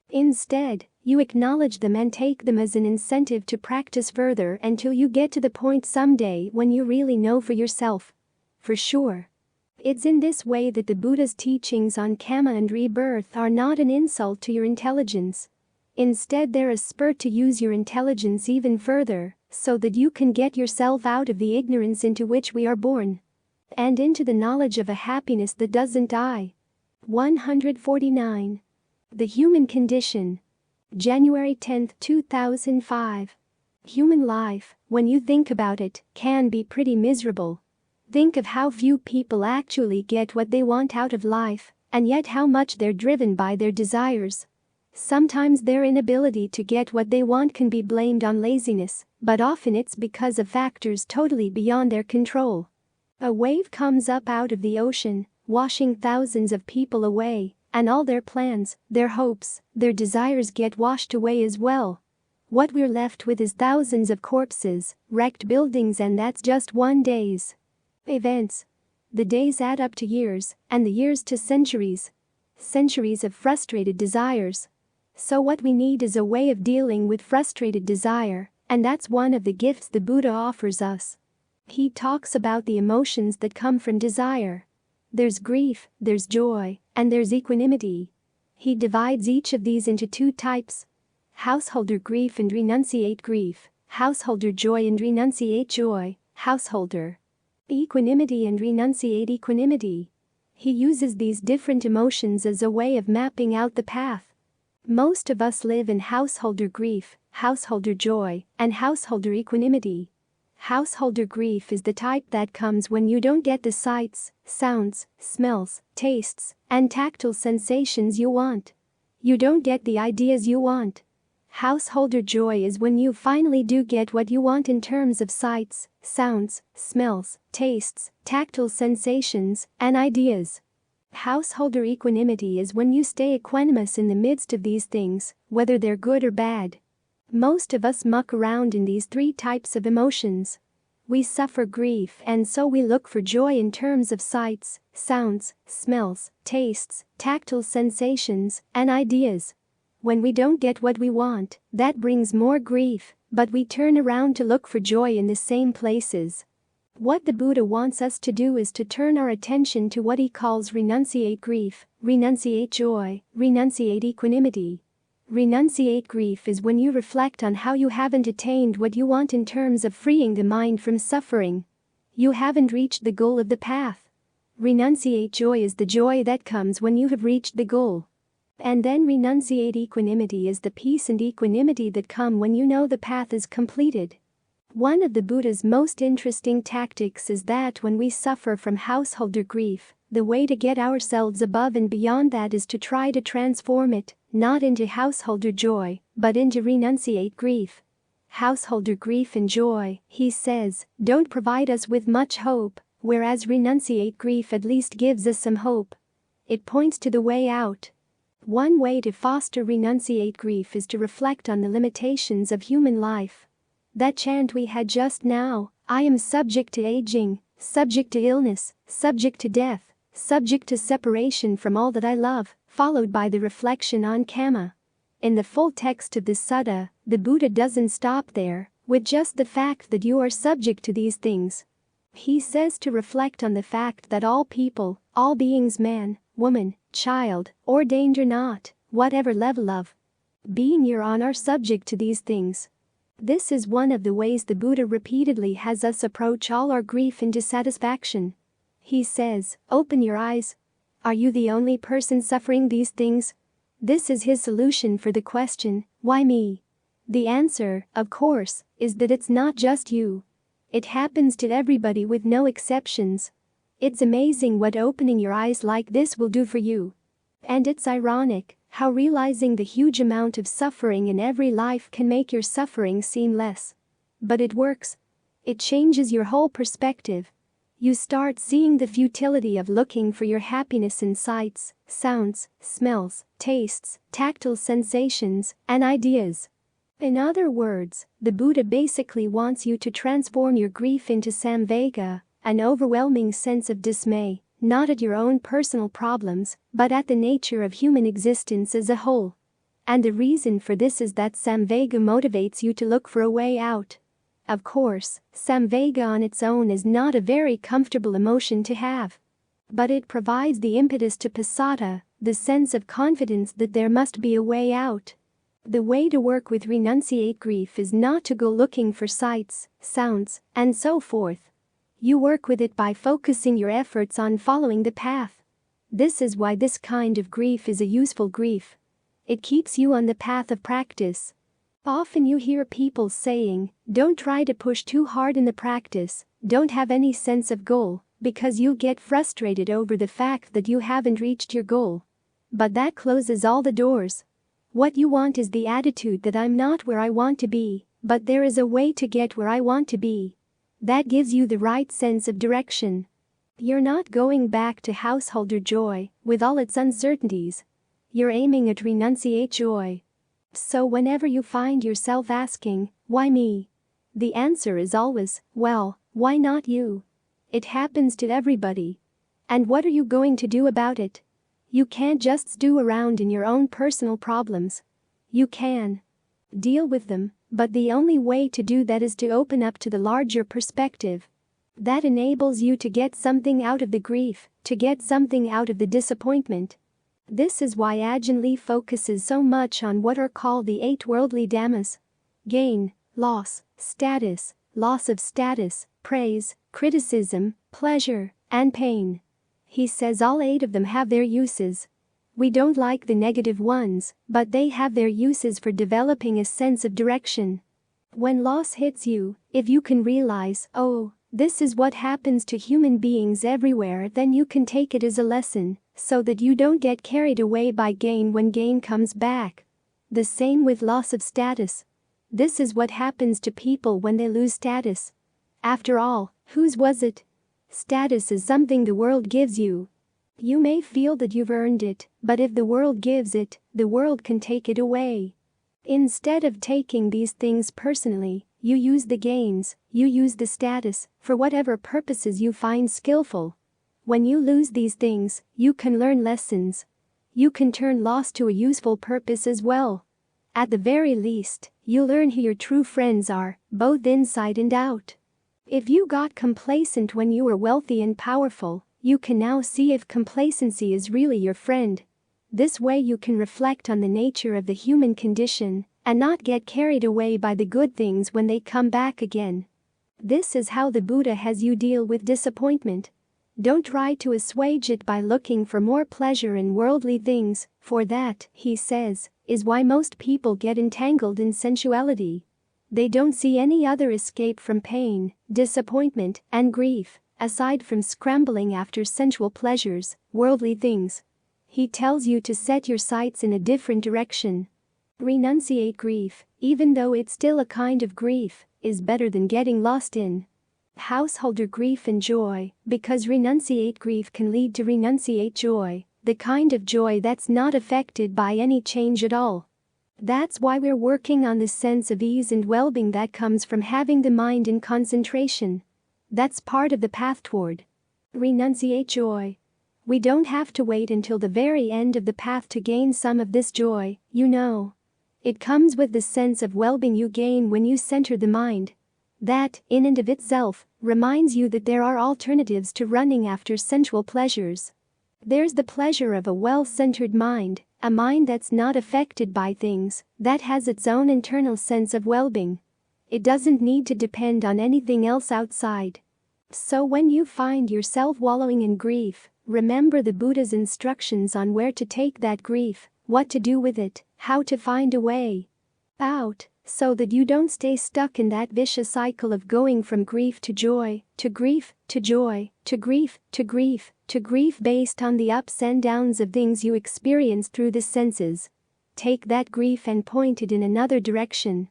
Instead, you acknowledge them and take them as an incentive to practice further until you get to the point someday when you really know for yourself. For sure. It's in this way that the Buddha's teachings on karma and rebirth are not an insult to your intelligence. Instead, they're a spur to use your intelligence even further, so that you can get yourself out of the ignorance into which we are born, and into the knowledge of a happiness that doesn't die. 149. The Human Condition. January 10, 2005. Human life, when you think about it, can be pretty miserable. Think of how few people actually get what they want out of life, and yet how much they're driven by their desires. Sometimes their inability to get what they want can be blamed on laziness, but often it's because of factors totally beyond their control. A wave comes up out of the ocean, washing thousands of people away, and all their plans, their hopes, their desires get washed away as well. What we're left with is thousands of corpses, wrecked buildings, and that's just one day's events. The days add up to years, and the years to centuries. Centuries of frustrated desires. So what we need is a way of dealing with frustrated desire, and that's one of the gifts the Buddha offers us. He talks about the emotions that come from desire. There's grief, there's joy, and there's equanimity. He divides each of these into two types: householder grief and renunciate grief, householder joy and renunciate joy, householder equanimity and renunciate equanimity. He uses these different emotions as a way of mapping out the path. Most of us live in householder grief, householder joy, and householder equanimity. Householder grief is the type that comes when you don't get the sights, sounds, smells, tastes, and tactile sensations you want. You don't get the ideas you want. Householder joy is when you finally do get what you want in terms of sights, sounds, smells, tastes, tactile sensations, and ideas. Householder equanimity is when you stay equanimous in the midst of these things, whether they're good or bad. Most of us muck around in these three types of emotions. We suffer grief and so we look for joy in terms of sights, sounds, smells, tastes, tactile sensations, and ideas. When we don't get what we want, that brings more grief, but we turn around to look for joy in the same places. What the Buddha wants us to do is to turn our attention to what he calls renunciate grief, renunciate joy, renunciate equanimity. Renunciate grief is when you reflect on how you haven't attained what you want in terms of freeing the mind from suffering. You haven't reached the goal of the path. Renunciate joy is the joy that comes when you have reached the goal. And then renunciate equanimity is the peace and equanimity that come when you know the path is completed. One of the Buddha's most interesting tactics is that when we suffer from householder grief, the way to get ourselves above and beyond that is to try to transform it, not into householder joy, but into renunciate grief. Householder grief and joy, he says, don't provide us with much hope, whereas renunciate grief at least gives us some hope. It points to the way out. One way to foster renunciate grief is to reflect on the limitations of human life. That chant we had just now, I am subject to aging, subject to illness, subject to death, subject to separation from all that I love, followed by the reflection on karma. In the full text of this sutta, the Buddha doesn't stop there, with just the fact that you are subject to these things. He says to reflect on the fact that all people, all beings, man, woman, child, ordained or not, whatever level of being you're on, are subject to these things. This is one of the ways the Buddha repeatedly has us approach all our grief and dissatisfaction. He says, open your eyes. Are you the only person suffering these things? This is his solution for the question, why me? The answer, of course, is that it's not just you. It happens to everybody with no exceptions. It's amazing what opening your eyes like this will do for you. And it's ironic how realizing the huge amount of suffering in every life can make your suffering seem less. But it works. It changes your whole perspective. You start seeing the futility of looking for your happiness in sights, sounds, smells, tastes, tactile sensations, and ideas. In other words, the Buddha basically wants you to transform your grief into samvega, an overwhelming sense of dismay, not at your own personal problems, but at the nature of human existence as a whole. And the reason for this is that samvega motivates you to look for a way out. Of course, samvega on its own is not a very comfortable emotion to have. But it provides the impetus to passaddha, the sense of confidence that there must be a way out. The way to work with renunciate grief is not to go looking for sights, sounds, and so forth. You work with it by focusing your efforts on following the path. This is why this kind of grief is a useful grief. It keeps you on the path of practice. Often you hear people saying, don't try to push too hard in the practice, don't have any sense of goal, because you'll get frustrated over the fact that you haven't reached your goal. But that closes all the doors. What you want is the attitude that I'm not where I want to be, but there is a way to get where I want to be. That gives you the right sense of direction. You're not going back to householder joy, with all its uncertainties. You're aiming at renunciate joy. So whenever you find yourself asking, why me? The answer is always, well, why not you? It happens to everybody. And what are you going to do about it? You can't just stew around in your own personal problems. You can deal with them, but the only way to do that is to open up to the larger perspective. That enables you to get something out of the grief, to get something out of the disappointment. This is why Ajahn Lee focuses so much on what are called the 8 worldly dhammas: gain, loss, status, loss of status, praise, criticism, pleasure, and pain. He says all 8 of them have their uses. We don't like the negative ones, but they have their uses for developing a sense of direction. When loss hits you, if you can realize, oh, this is what happens to human beings everywhere, then you can take it as a lesson, so that you don't get carried away by gain when gain comes back. The same with loss of status. This is what happens to people when they lose status. After all, whose was it? Status is something the world gives you. You may feel that you've earned it, but if the world gives it, the world can take it away. Instead of taking these things personally, you use the gains, you use the status, for whatever purposes you find skillful. When you lose these things, you can learn lessons. You can turn loss to a useful purpose as well. At the very least, you learn who your true friends are, both inside and out. If you got complacent when you were wealthy and powerful, you can now see if complacency is really your friend. This way you can reflect on the nature of the human condition and not get carried away by the good things when they come back again. This is how the Buddha has you deal with disappointment. Don't try to assuage it by looking for more pleasure in worldly things, for that, he says, is why most people get entangled in sensuality. They don't see any other escape from pain, disappointment, and grief, aside from scrambling after sensual pleasures, worldly things. He tells you to set your sights in a different direction. Renunciate grief, even though it's still a kind of grief, is better than getting lost in householder grief and joy, because renunciate grief can lead to renunciate joy, the kind of joy that's not affected by any change at all. That's why we're working on the sense of ease and well-being that comes from having the mind in concentration. That's part of the path toward renunciate joy. We don't have to wait until the very end of the path to gain some of this joy, you know. It comes with the sense of well-being you gain when you center the mind. That, in and of itself, reminds you that there are alternatives to running after sensual pleasures. There's the pleasure of a well-centered mind, a mind that's not affected by things, that has its own internal sense of well-being. It doesn't need to depend on anything else outside. So when you find yourself wallowing in grief, remember the Buddha's instructions on where to take that grief, what to do with it, how to find a way out, so that you don't stay stuck in that vicious cycle of going from grief to joy, to grief, to joy, to grief, to grief, to grief based on the ups and downs of things you experience through the senses. Take that grief and point it in another direction.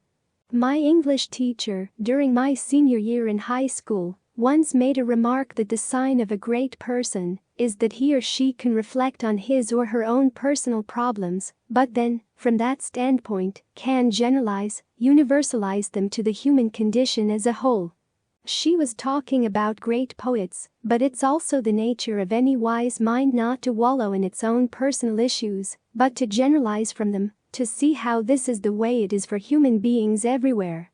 My English teacher, during my senior year in high school, once made a remark that the sign of a great person is that he or she can reflect on his or her own personal problems, but then, from that standpoint, can generalize, universalize them to the human condition as a whole. She was talking about great poets, but it's also the nature of any wise mind not to wallow in its own personal issues, but to generalize from them, to see how this is the way it is for human beings everywhere.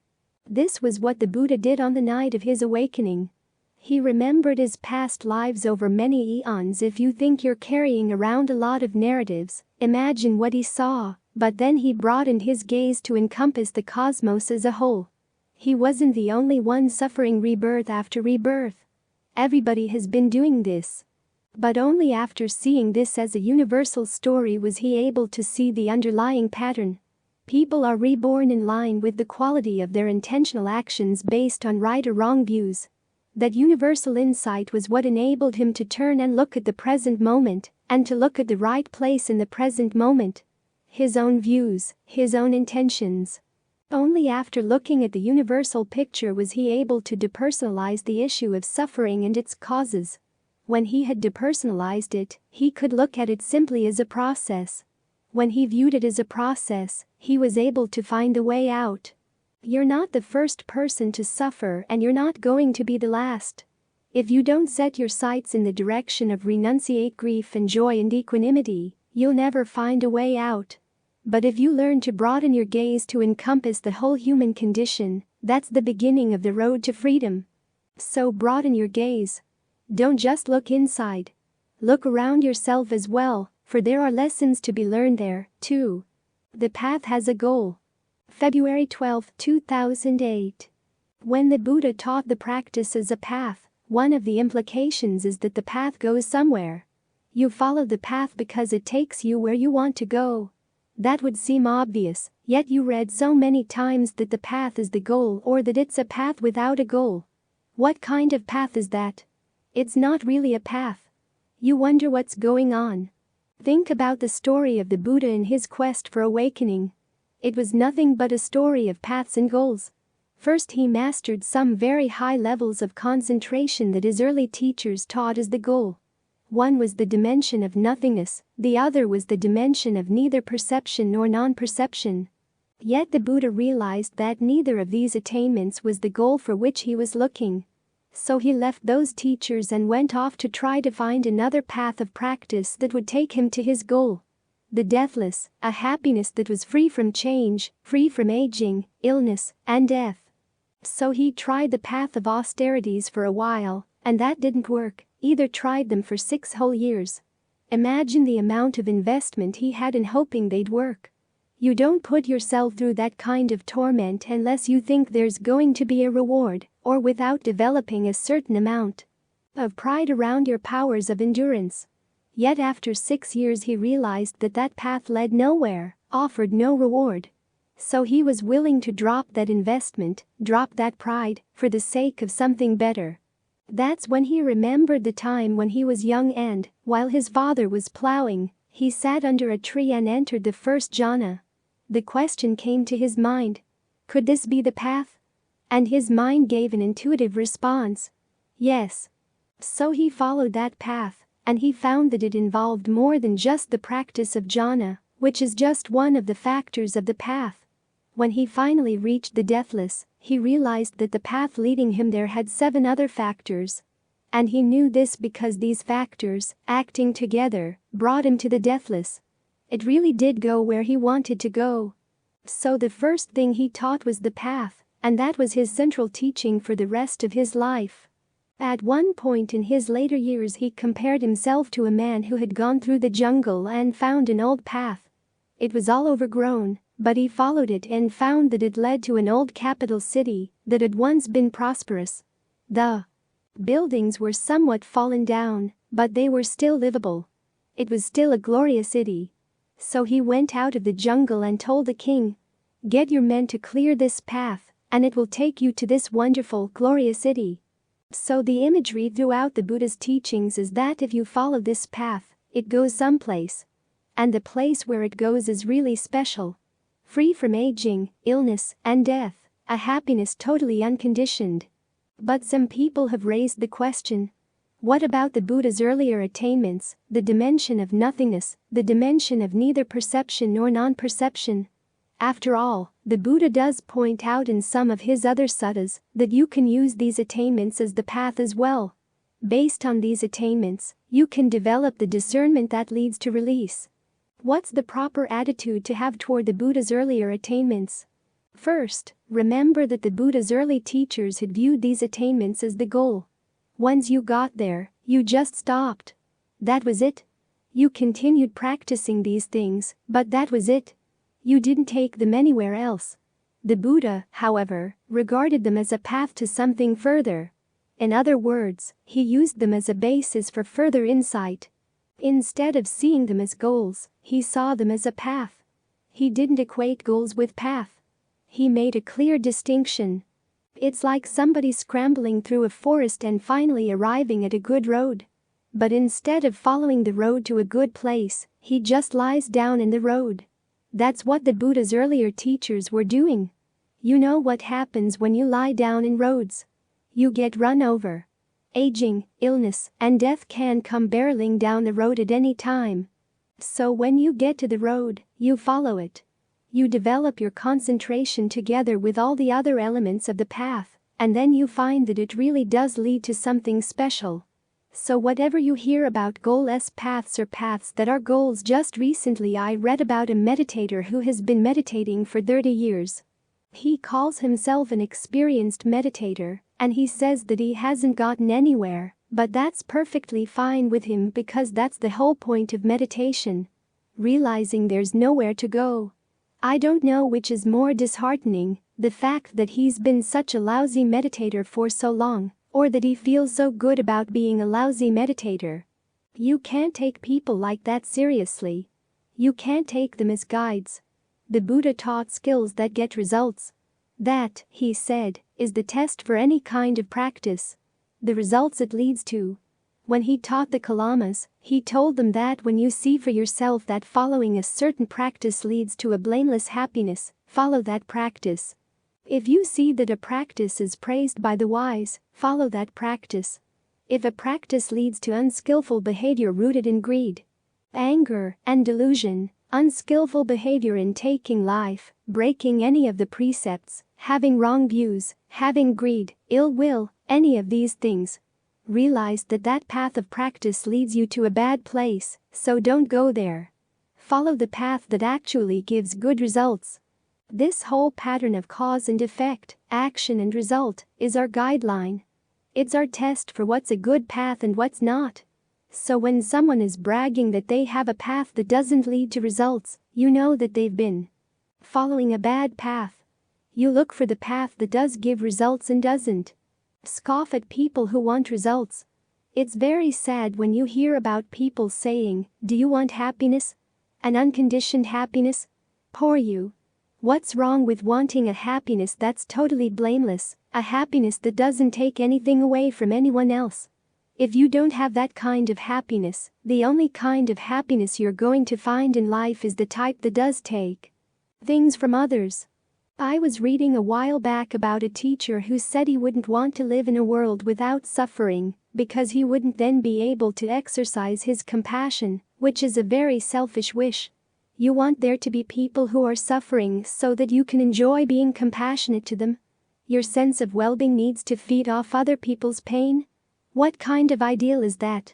This was what the Buddha did on the night of his awakening. He remembered his past lives over many eons. If you think you're carrying around a lot of narratives, imagine what he saw, but then he broadened his gaze to encompass the cosmos as a whole. He wasn't the only one suffering rebirth after rebirth. Everybody has been doing this. But only after seeing this as a universal story was he able to see the underlying pattern. People are reborn in line with the quality of their intentional actions based on right or wrong views. That universal insight was what enabled him to turn and look at the present moment, and to look at the right place in the present moment. His own views, his own intentions. Only after looking at the universal picture was he able to depersonalize the issue of suffering and its causes. When he had depersonalized it, he could look at it simply as a process. When he viewed it as a process, he was able to find a way out. You're not the first person to suffer, and you're not going to be the last. If you don't set your sights in the direction of renunciate grief and joy and equanimity, you'll never find a way out. But if you learn to broaden your gaze to encompass the whole human condition, that's the beginning of the road to freedom. So broaden your gaze. Don't just look inside. Look around yourself as well, for there are lessons to be learned there, too. The path has a goal. February 12, 2008. When the Buddha taught the practice as a path, one of the implications is that the path goes somewhere. You follow the path because it takes you where you want to go. That would seem obvious, yet you read so many times that the path is the goal or that it's a path without a goal. What kind of path is that? It's not really a path. You wonder what's going on. Think about the story of the Buddha in his quest for awakening. It was nothing but a story of paths and goals. First, he mastered some very high levels of concentration that his early teachers taught as the goal. One was the dimension of nothingness, the other was the dimension of neither perception nor non-perception. Yet the Buddha realized that neither of these attainments was the goal for which he was looking. So he left those teachers and went off to try to find another path of practice that would take him to his goal. The deathless, a happiness that was free from change, free from aging, illness, and death. So he tried the path of austerities for a while, and that didn't work, either tried them for 6 whole years. Imagine the amount of investment he had in hoping they'd work. You don't put yourself through that kind of torment unless you think there's going to be a reward, or without developing a certain amount of pride around your powers of endurance. Yet after 6 years he realized that that path led nowhere, offered no reward. So he was willing to drop that investment, drop that pride, for the sake of something better. That's when he remembered the time when he was young and, while his father was plowing, he sat under a tree and entered the first jhana. The question came to his mind. Could this be the path? And his mind gave an intuitive response. Yes. So he followed that path, and he found that it involved more than just the practice of jhana, which is just one of the factors of the path. When he finally reached the deathless, he realized that the path leading him there had 7 other factors. And he knew this because these factors, acting together, brought him to the deathless. It really did go where he wanted to go. So the first thing he taught was the path, and that was his central teaching for the rest of his life. At one point in his later years he compared himself to a man who had gone through the jungle and found an old path. It was all overgrown, but he followed it and found that it led to an old capital city that had once been prosperous. The buildings were somewhat fallen down, but they were still livable. It was still a glorious city. So he went out of the jungle and told the king, "Get your men to clear this path, and it will take you to this wonderful, glorious city." So the imagery throughout the Buddha's teachings is that if you follow this path, it goes someplace. And the place where it goes is really special. Free from aging, illness, and death, a happiness totally unconditioned. But some people have raised the question. What about the Buddha's earlier attainments, the dimension of nothingness, the dimension of neither perception nor non-perception? After all, the Buddha does point out in some of his other suttas that you can use these attainments as the path as well. Based on these attainments, you can develop the discernment that leads to release. What's the proper attitude to have toward the Buddha's earlier attainments? First, remember that the Buddha's early teachers had viewed these attainments as the goal. Once you got there, you just stopped. That was it. You continued practicing these things, but that was it. You didn't take them anywhere else. The Buddha, however, regarded them as a path to something further. In other words, he used them as a basis for further insight. Instead of seeing them as goals, he saw them as a path. He didn't equate goals with path. He made a clear distinction. It's like somebody scrambling through a forest and finally arriving at a good road. But instead of following the road to a good place, he just lies down in the road. That's what the Buddha's earlier teachers were doing. You know what happens when you lie down in roads? You get run over. Aging, illness, and death can come barreling down the road at any time. So when you get to the road, you follow it. You develop your concentration together with all the other elements of the path, and then you find that it really does lead to something special. So whatever you hear about goal-less paths or paths that are goals, just recently I read about a meditator who has been meditating for 30 years. He calls himself an experienced meditator, And he says that he hasn't gotten anywhere, but that's perfectly fine with him because that's the whole point of meditation. Realizing there's nowhere to go. I don't know which is more disheartening, the fact that he's been such a lousy meditator for so long, or that he feels so good about being a lousy meditator. You can't take people like that seriously. You can't take them as guides. The Buddha taught skills that get results. That, he said, is the test for any kind of practice. The results it leads to. When he taught the Kalamas, he told them that when you see for yourself that following a certain practice leads to a blameless happiness, follow that practice. If you see that a practice is praised by the wise, follow that practice. If a practice leads to unskillful behavior rooted in greed, anger, and delusion, unskillful behavior in taking life, breaking any of the precepts, having wrong views, having greed, ill will, any of these things, realize that that path of practice leads you to a bad place, so don't go there. Follow the path that actually gives good results. This whole pattern of cause and effect, action and result, is our guideline. It's our test for what's a good path and what's not. So when someone is bragging that they have a path that doesn't lead to results, you know that they've been following a bad path. You look for the path that does give results and doesn't. Scoff at people who want results. It's very sad when you hear about people saying, "Do you want happiness? An unconditioned happiness? Poor you. What's wrong with wanting a happiness that's totally blameless, a happiness that doesn't take anything away from anyone else? If you don't have that kind of happiness, the only kind of happiness you're going to find in life is the type that does take things from others." I was reading a while back about a teacher who said he wouldn't want to live in a world without suffering, because he wouldn't then be able to exercise his compassion, which is a very selfish wish. You want there to be people who are suffering so that you can enjoy being compassionate to them? Your sense of well-being needs to feed off other people's pain? What kind of ideal is that?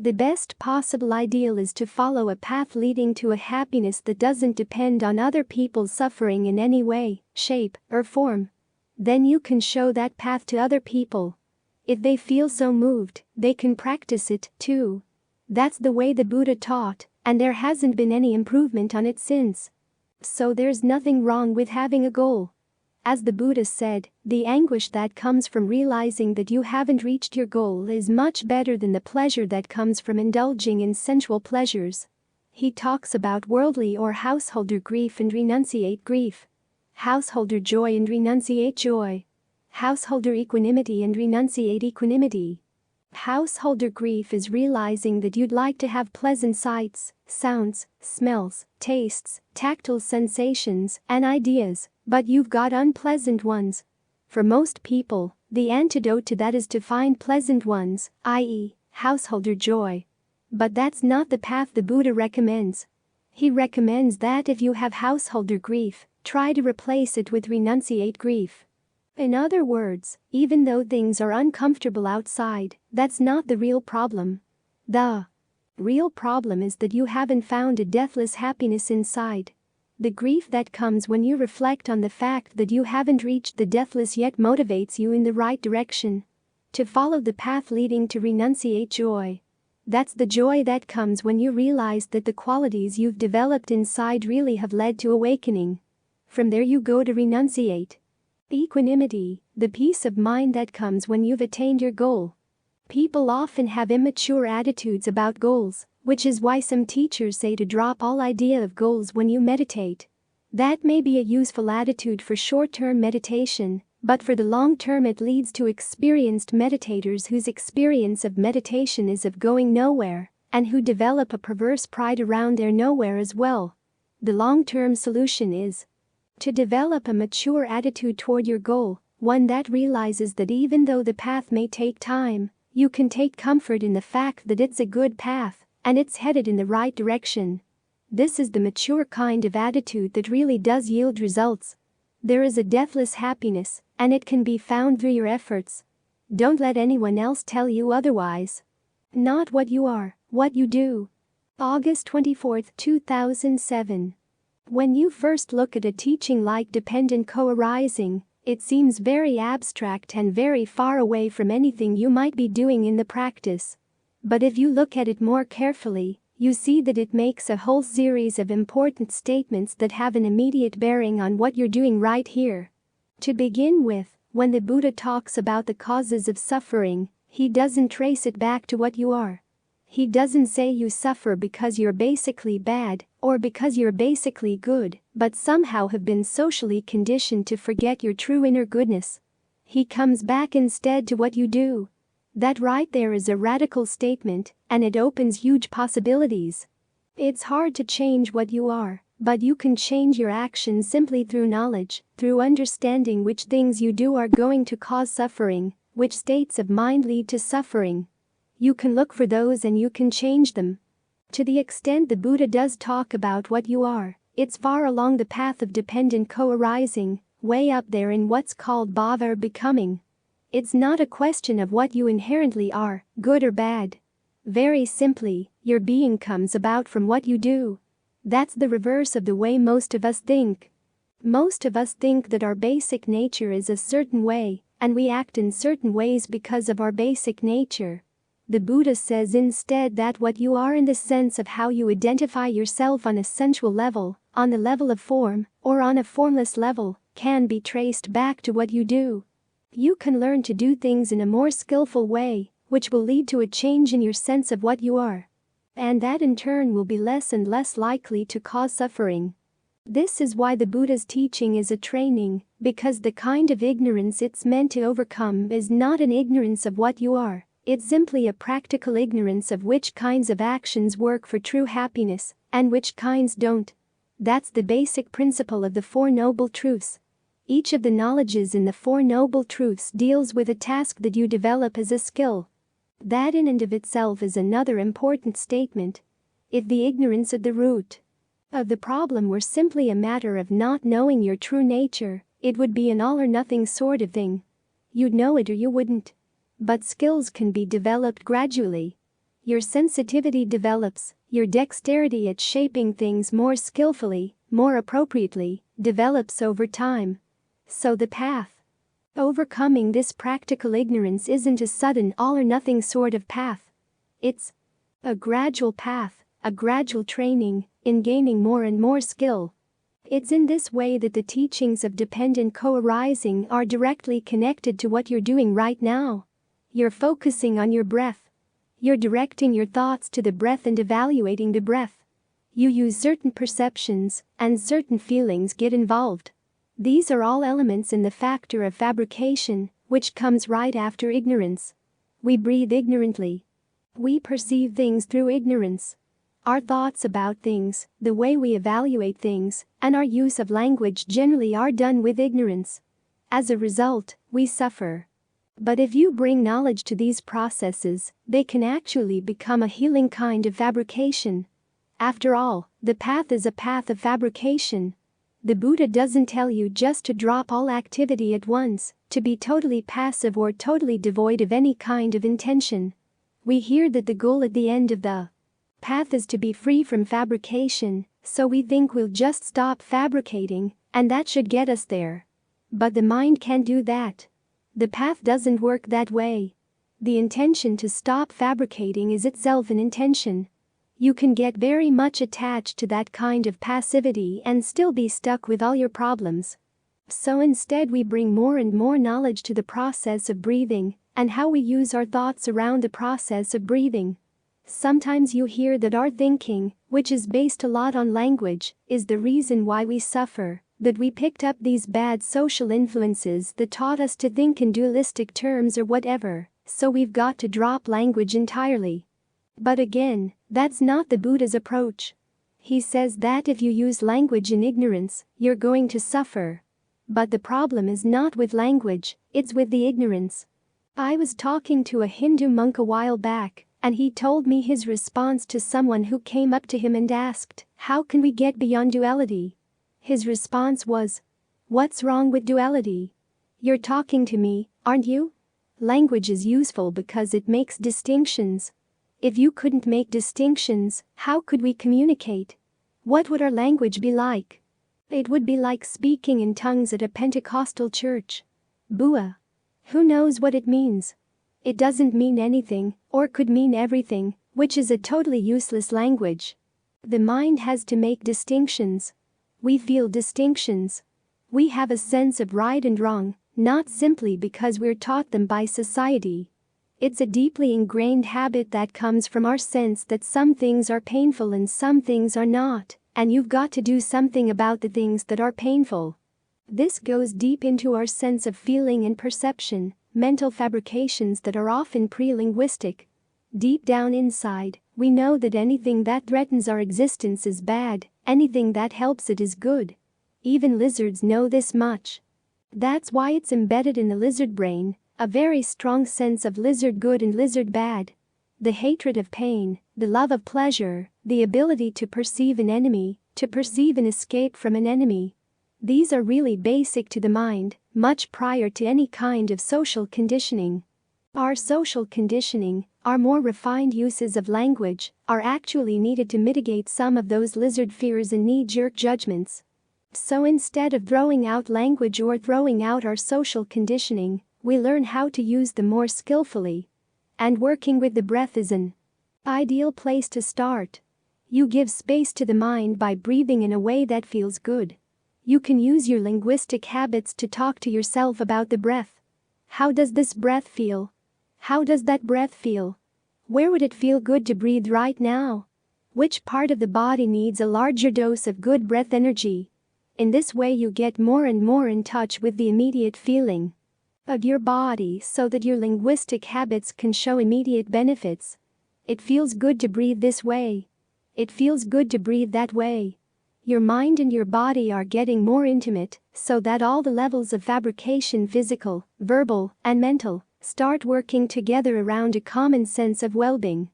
The best possible ideal is to follow a path leading to a happiness that doesn't depend on other people's suffering in any way, shape, or form. Then you can show that path to other people. If they feel so moved, they can practice it too. That's the way the Buddha taught, and there hasn't been any improvement on it since. So there's nothing wrong with having a goal. As the Buddha said, the anguish that comes from realizing that you haven't reached your goal is much better than the pleasure that comes from indulging in sensual pleasures. He talks about worldly or householder grief and renunciate grief. Householder joy and renunciate joy. Householder equanimity and renunciate equanimity. Householder grief is realizing that you'd like to have pleasant sights, sounds, smells, tastes, tactile sensations, and ideas, but you've got unpleasant ones. For most people, the antidote to that is to find pleasant ones, i.e., householder joy. But that's not the path the Buddha recommends. He recommends that if you have householder grief, try to replace it with renunciate grief. In other words, even though things are uncomfortable outside, that's not the real problem. The real problem is that you haven't found a deathless happiness inside. The grief that comes when you reflect on the fact that you haven't reached the deathless yet motivates you in the right direction. To follow the path leading to renunciate joy. That's the joy that comes when you realize that the qualities you've developed inside really have led to awakening. From there you go to renunciate. Equanimity, the peace of mind that comes when you've attained your goal. People often have immature attitudes about goals, which is why some teachers say to drop all idea of goals when you meditate. That may be a useful attitude for short-term meditation, but for the long term it leads to experienced meditators whose experience of meditation is of going nowhere, and who develop a perverse pride around their nowhere as well. The long-term solution is to develop a mature attitude toward your goal, one that realizes that even though the path may take time, you can take comfort in the fact that it's a good path, and it's headed in the right direction. This is the mature kind of attitude that really does yield results. There is a deathless happiness, and it can be found through your efforts. Don't let anyone else tell you otherwise. Not what you are, what you do. August 24, 2007. When you first look at a teaching like dependent co-arising, It seems very abstract and very far away from anything you might be doing in the practice. But if you look at it more carefully, you see that it makes a whole series of important statements that have an immediate bearing on what you're doing right here. To begin with, when the Buddha talks about the causes of suffering, he doesn't trace it back to what you are. He doesn't say you suffer because you're basically bad or because you're basically good, but somehow have been socially conditioned to forget your true inner goodness. He comes back instead to what you do. That right there is a radical statement, and it opens huge possibilities. It's hard to change what you are, but you can change your actions simply through knowledge, through understanding which things you do are going to cause suffering, which states of mind lead to suffering. You can look for those and you can change them. To the extent the Buddha does talk about what you are, it's far along the path of dependent co-arising, way up there in what's called bhava or becoming. It's not a question of what you inherently are, good or bad. Very simply, your being comes about from what you do. That's the reverse of the way most of us think. Most of us think that our basic nature is a certain way, and we act in certain ways because of our basic nature. The Buddha says instead that what you are in the sense of how you identify yourself on a sensual level, on the level of form, or on a formless level, can be traced back to what you do. You can learn to do things in a more skillful way, which will lead to a change in your sense of what you are. And that in turn will be less and less likely to cause suffering. This is why the Buddha's teaching is a training, because the kind of ignorance it's meant to overcome is not an ignorance of what you are, it's simply a practical ignorance of which kinds of actions work for true happiness, and which kinds don't. That's the basic principle of the Four Noble Truths. Each of the knowledges in the Four Noble Truths deals with a task that you develop as a skill. That in and of itself is another important statement. If the ignorance at the root of the problem were simply a matter of not knowing your true nature, it would be an all or nothing sort of thing. You'd know it or you wouldn't. But skills can be developed gradually. Your sensitivity develops, your dexterity at shaping things more skillfully, more appropriately, develops over time. So the path. Overcoming this practical ignorance isn't a sudden all-or-nothing sort of path. It's a gradual path, a gradual training in gaining more and more skill. It's in this way that the teachings of dependent co-arising are directly connected to what you're doing right now. You're focusing on your breath. You're directing your thoughts to the breath and evaluating the breath. You use certain perceptions, and certain feelings get involved. These are all elements in the factor of fabrication, which comes right after ignorance. We breathe ignorantly. We perceive things through ignorance. Our thoughts about things, the way we evaluate things, and our use of language generally are done with ignorance. As a result, we suffer. But if you bring knowledge to these processes, they can actually become a healing kind of fabrication. After all, the path is a path of fabrication. The Buddha doesn't tell you just to drop all activity at once, to be totally passive or totally devoid of any kind of intention. We hear that the goal at the end of the path is to be free from fabrication, so we think we'll just stop fabricating, and that should get us there. But the mind can't do that. The path doesn't work that way. The intention to stop fabricating is itself an intention. You can get very much attached to that kind of passivity and still be stuck with all your problems. So instead we bring more and more knowledge to the process of breathing and how we use our thoughts around the process of breathing. Sometimes you hear that our thinking, which is based a lot on language, is the reason why we suffer, that we picked up these bad social influences that taught us to think in dualistic terms or whatever, so we've got to drop language entirely. But again, that's not the Buddha's approach. He says that if you use language in ignorance, you're going to suffer. But the problem is not with language, it's with the ignorance. I was talking to a Hindu monk a while back, and he told me his response to someone who came up to him and asked, "How can we get beyond duality?" His response was, "What's wrong with duality? You're talking to me, aren't you? Language is useful because it makes distinctions. If you couldn't make distinctions, how could we communicate? What would our language be like?" It would be like speaking in tongues at a Pentecostal church. Bua. Who knows what it means? It doesn't mean anything, or could mean everything, which is a totally useless language. The mind has to make distinctions. We feel distinctions. We have a sense of right and wrong, not simply because we're taught them by society. It's a deeply ingrained habit that comes from our sense that some things are painful and some things are not, and you've got to do something about the things that are painful. This goes deep into our sense of feeling and perception, mental fabrications that are often pre-linguistic. Deep down inside, we know that anything that threatens our existence is bad, anything that helps it is good. Even lizards know this much. That's why it's embedded in the lizard brain, a very strong sense of lizard good and lizard bad. The hatred of pain, the love of pleasure, the ability to perceive an enemy, to perceive an escape from an enemy. These are really basic to the mind, much prior to any kind of social conditioning. Our social conditioning, our more refined uses of language, are actually needed to mitigate some of those lizard fears and knee-jerk judgments. So instead of throwing out language or throwing out our social conditioning, we learn how to use them more skillfully. And working with the breath is an ideal place to start. You give space to the mind by breathing in a way that feels good. You can use your linguistic habits to talk to yourself about the breath. How does this breath feel? How does that breath feel? Where would it feel good to breathe right now? Which part of the body needs a larger dose of good breath energy? In this way you get more and more in touch with the immediate feeling of your body so that your linguistic habits can show immediate benefits. It feels good to breathe this way. It feels good to breathe that way. Your mind and your body are getting more intimate so that all the levels of fabrication, physical, verbal, and mental, start working together around a common sense of well-being.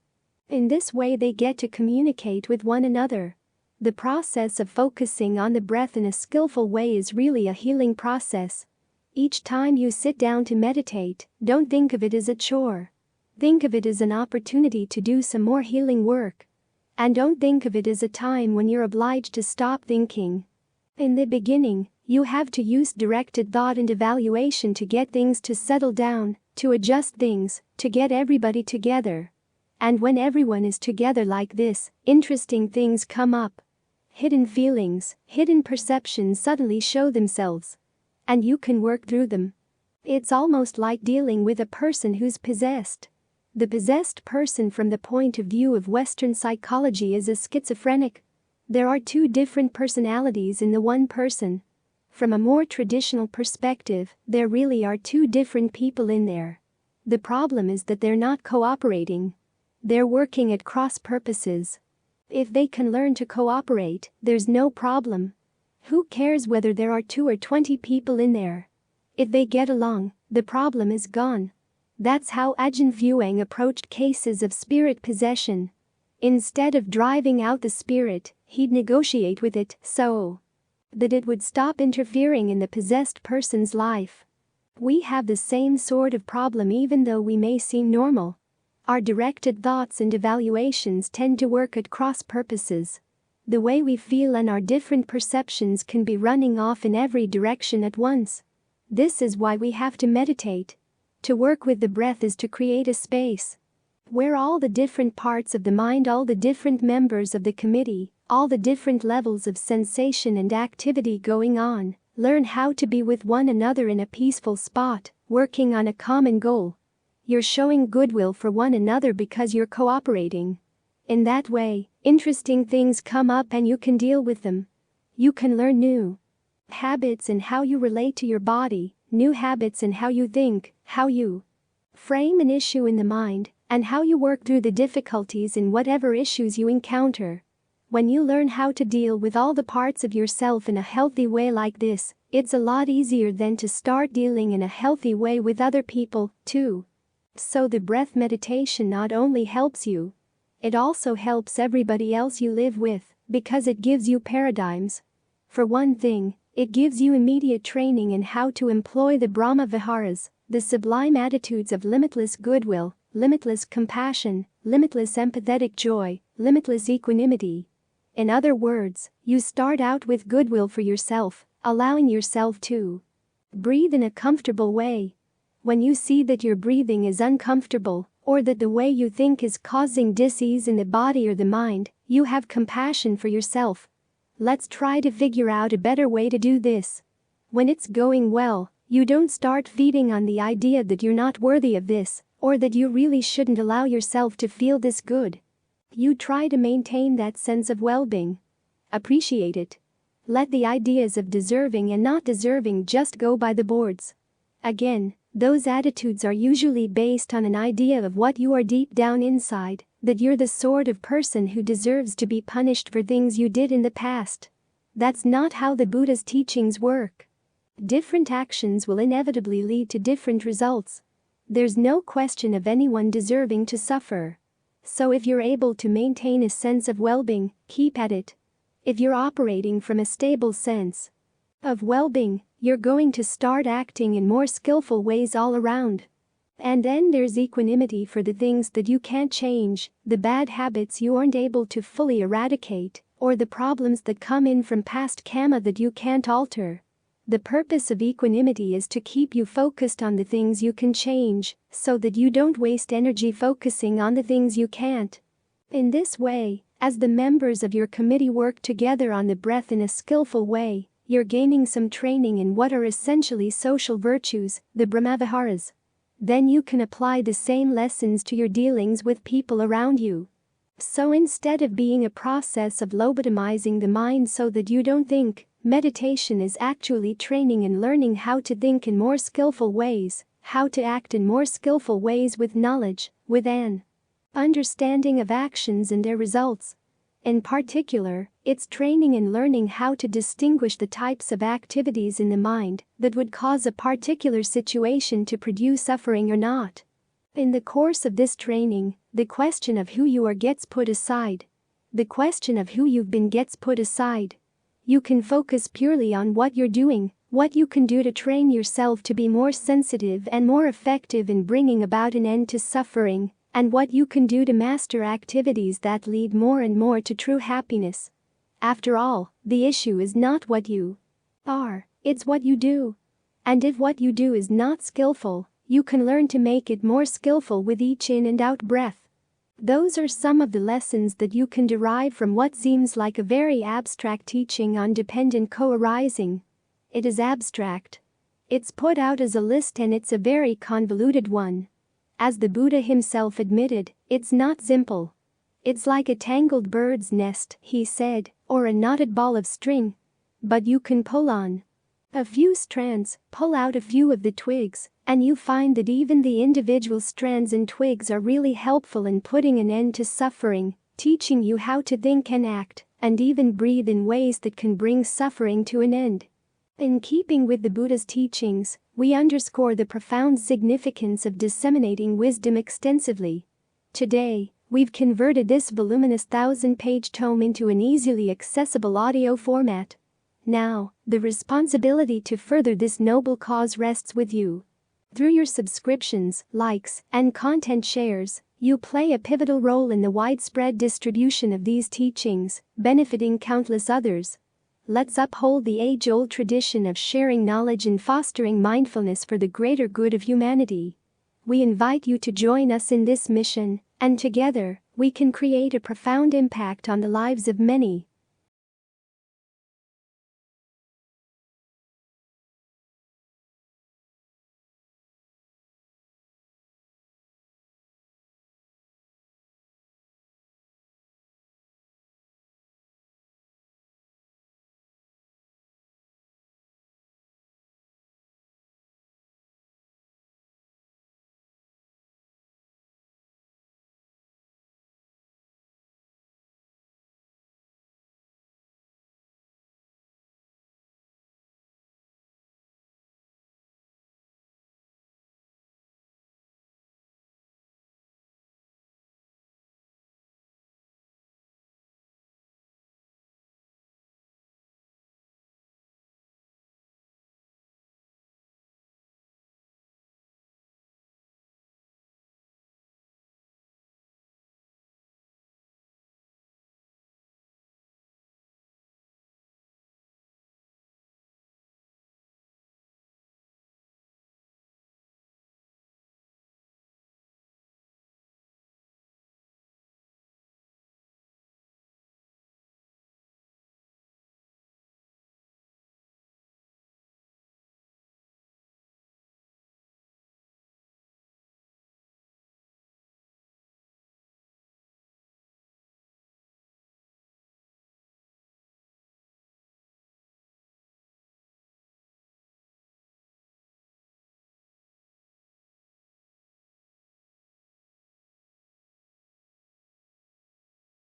In this way they get to communicate with one another. The process of focusing on the breath in a skillful way is really a healing process. Each time you sit down to meditate, don't think of it as a chore. Think of it as an opportunity to do some more healing work. And don't think of it as a time when you're obliged to stop thinking. In the beginning, you have to use directed thought and evaluation to get things to settle down, to adjust things, to get everybody together. And when everyone is together like this, interesting things come up. Hidden feelings, hidden perceptions suddenly show themselves. And you can work through them. It's almost like dealing with a person who's possessed. The possessed person from the point of view of Western psychology is a schizophrenic. There are two different personalities in the one person. From a more traditional perspective, there really are two different people in there. The problem is that they're not cooperating. They're working at cross purposes. If they can learn to cooperate, there's no problem. Who cares whether there are 2 or 20 people in there? If they get along, the problem is gone. That's how Ajahn Fuang approached cases of spirit possession. Instead of driving out the spirit, he'd negotiate with it so that it would stop interfering in the possessed person's life. We have the same sort of problem even though we may seem normal. Our directed thoughts and evaluations tend to work at cross purposes. The way we feel and our different perceptions can be running off in every direction at once. This is why we have to meditate. To work with the breath is to create a space where all the different parts of the mind, all the different members of the committee, all the different levels of sensation and activity going on, learn how to be with one another in a peaceful spot, working on a common goal. You're showing goodwill for one another because you're cooperating. In that way, interesting things come up and you can deal with them. You can learn new habits in how you relate to your body, new habits in how you think, how you frame an issue in the mind, and how you work through the difficulties in whatever issues you encounter. When you learn how to deal with all the parts of yourself in a healthy way like this, it's a lot easier then to start dealing in a healthy way with other people, too. So the breath meditation not only helps you, it also helps everybody else you live with, because it gives you paradigms. For one thing, it gives you immediate training in how to employ the Brahma Viharas, the sublime attitudes of limitless goodwill, limitless compassion, limitless empathetic joy, limitless equanimity. In other words, you start out with goodwill for yourself, allowing yourself to breathe in a comfortable way. When you see that your breathing is uncomfortable, or that the way you think is causing dis-ease in the body or the mind, you have compassion for yourself. Let's try to figure out a better way to do this. When it's going well, you don't start feeding on the idea that you're not worthy of this, or that you really shouldn't allow yourself to feel this good. You try to maintain that sense of well-being. Appreciate it. Let the ideas of deserving and not deserving just go by the boards. Again, those attitudes are usually based on an idea of what you are deep down inside, that you're the sort of person who deserves to be punished for things you did in the past. That's not how the Buddha's teachings work. Different actions will inevitably lead to different results. There's no question of anyone deserving to suffer. So if you're able to maintain a sense of well-being, keep at it. If you're operating from a stable sense of well-being, you're going to start acting in more skillful ways all around. And then there's equanimity for the things that you can't change, the bad habits you aren't able to fully eradicate, or the problems that come in from past karma that you can't alter. The purpose of equanimity is to keep you focused on the things you can change, so that you don't waste energy focusing on the things you can't. In this way, as the members of your committee work together on the breath in a skillful way, you're gaining some training in what are essentially social virtues, the Brahmaviharas. Then you can apply the same lessons to your dealings with people around you. So instead of being a process of lobotomizing the mind so that you don't think, meditation is actually training and learning how to think in more skillful ways, how to act in more skillful ways with knowledge, with an understanding of actions and their results. In particular, it's training and learning how to distinguish the types of activities in the mind that would cause a particular situation to produce suffering or not. In the course of this training, the question of who you are gets put aside. The question of who you've been gets put aside. You can focus purely on what you're doing, what you can do to train yourself to be more sensitive and more effective in bringing about an end to suffering, and what you can do to master activities that lead more and more to true happiness. After all, the issue is not what you are, it's what you do. And if what you do is not skillful, you can learn to make it more skillful with each in and out breath. Those are some of the lessons that you can derive from what seems like a very abstract teaching on dependent co-arising. It is abstract. It's put out as a list and it's a very convoluted one. As the Buddha himself admitted, it's not simple. It's like a tangled bird's nest, he said, or a knotted ball of string. But you can pull on a few strands, pull out a few of the twigs, and you find that even the individual strands and twigs are really helpful in putting an end to suffering, teaching you how to think and act, and even breathe in ways that can bring suffering to an end. In keeping with the Buddha's teachings, we underscore the profound significance of disseminating wisdom extensively. Today, we've converted this voluminous 1,000-page tome into an easily accessible audio format. Now, the responsibility to further this noble cause rests with you. Through your subscriptions, likes, and content shares, you play a pivotal role in the widespread distribution of these teachings, benefiting countless others. Let's uphold the age-old tradition of sharing knowledge and fostering mindfulness for the greater good of humanity. We invite you to join us in this mission, and together, we can create a profound impact on the lives of many.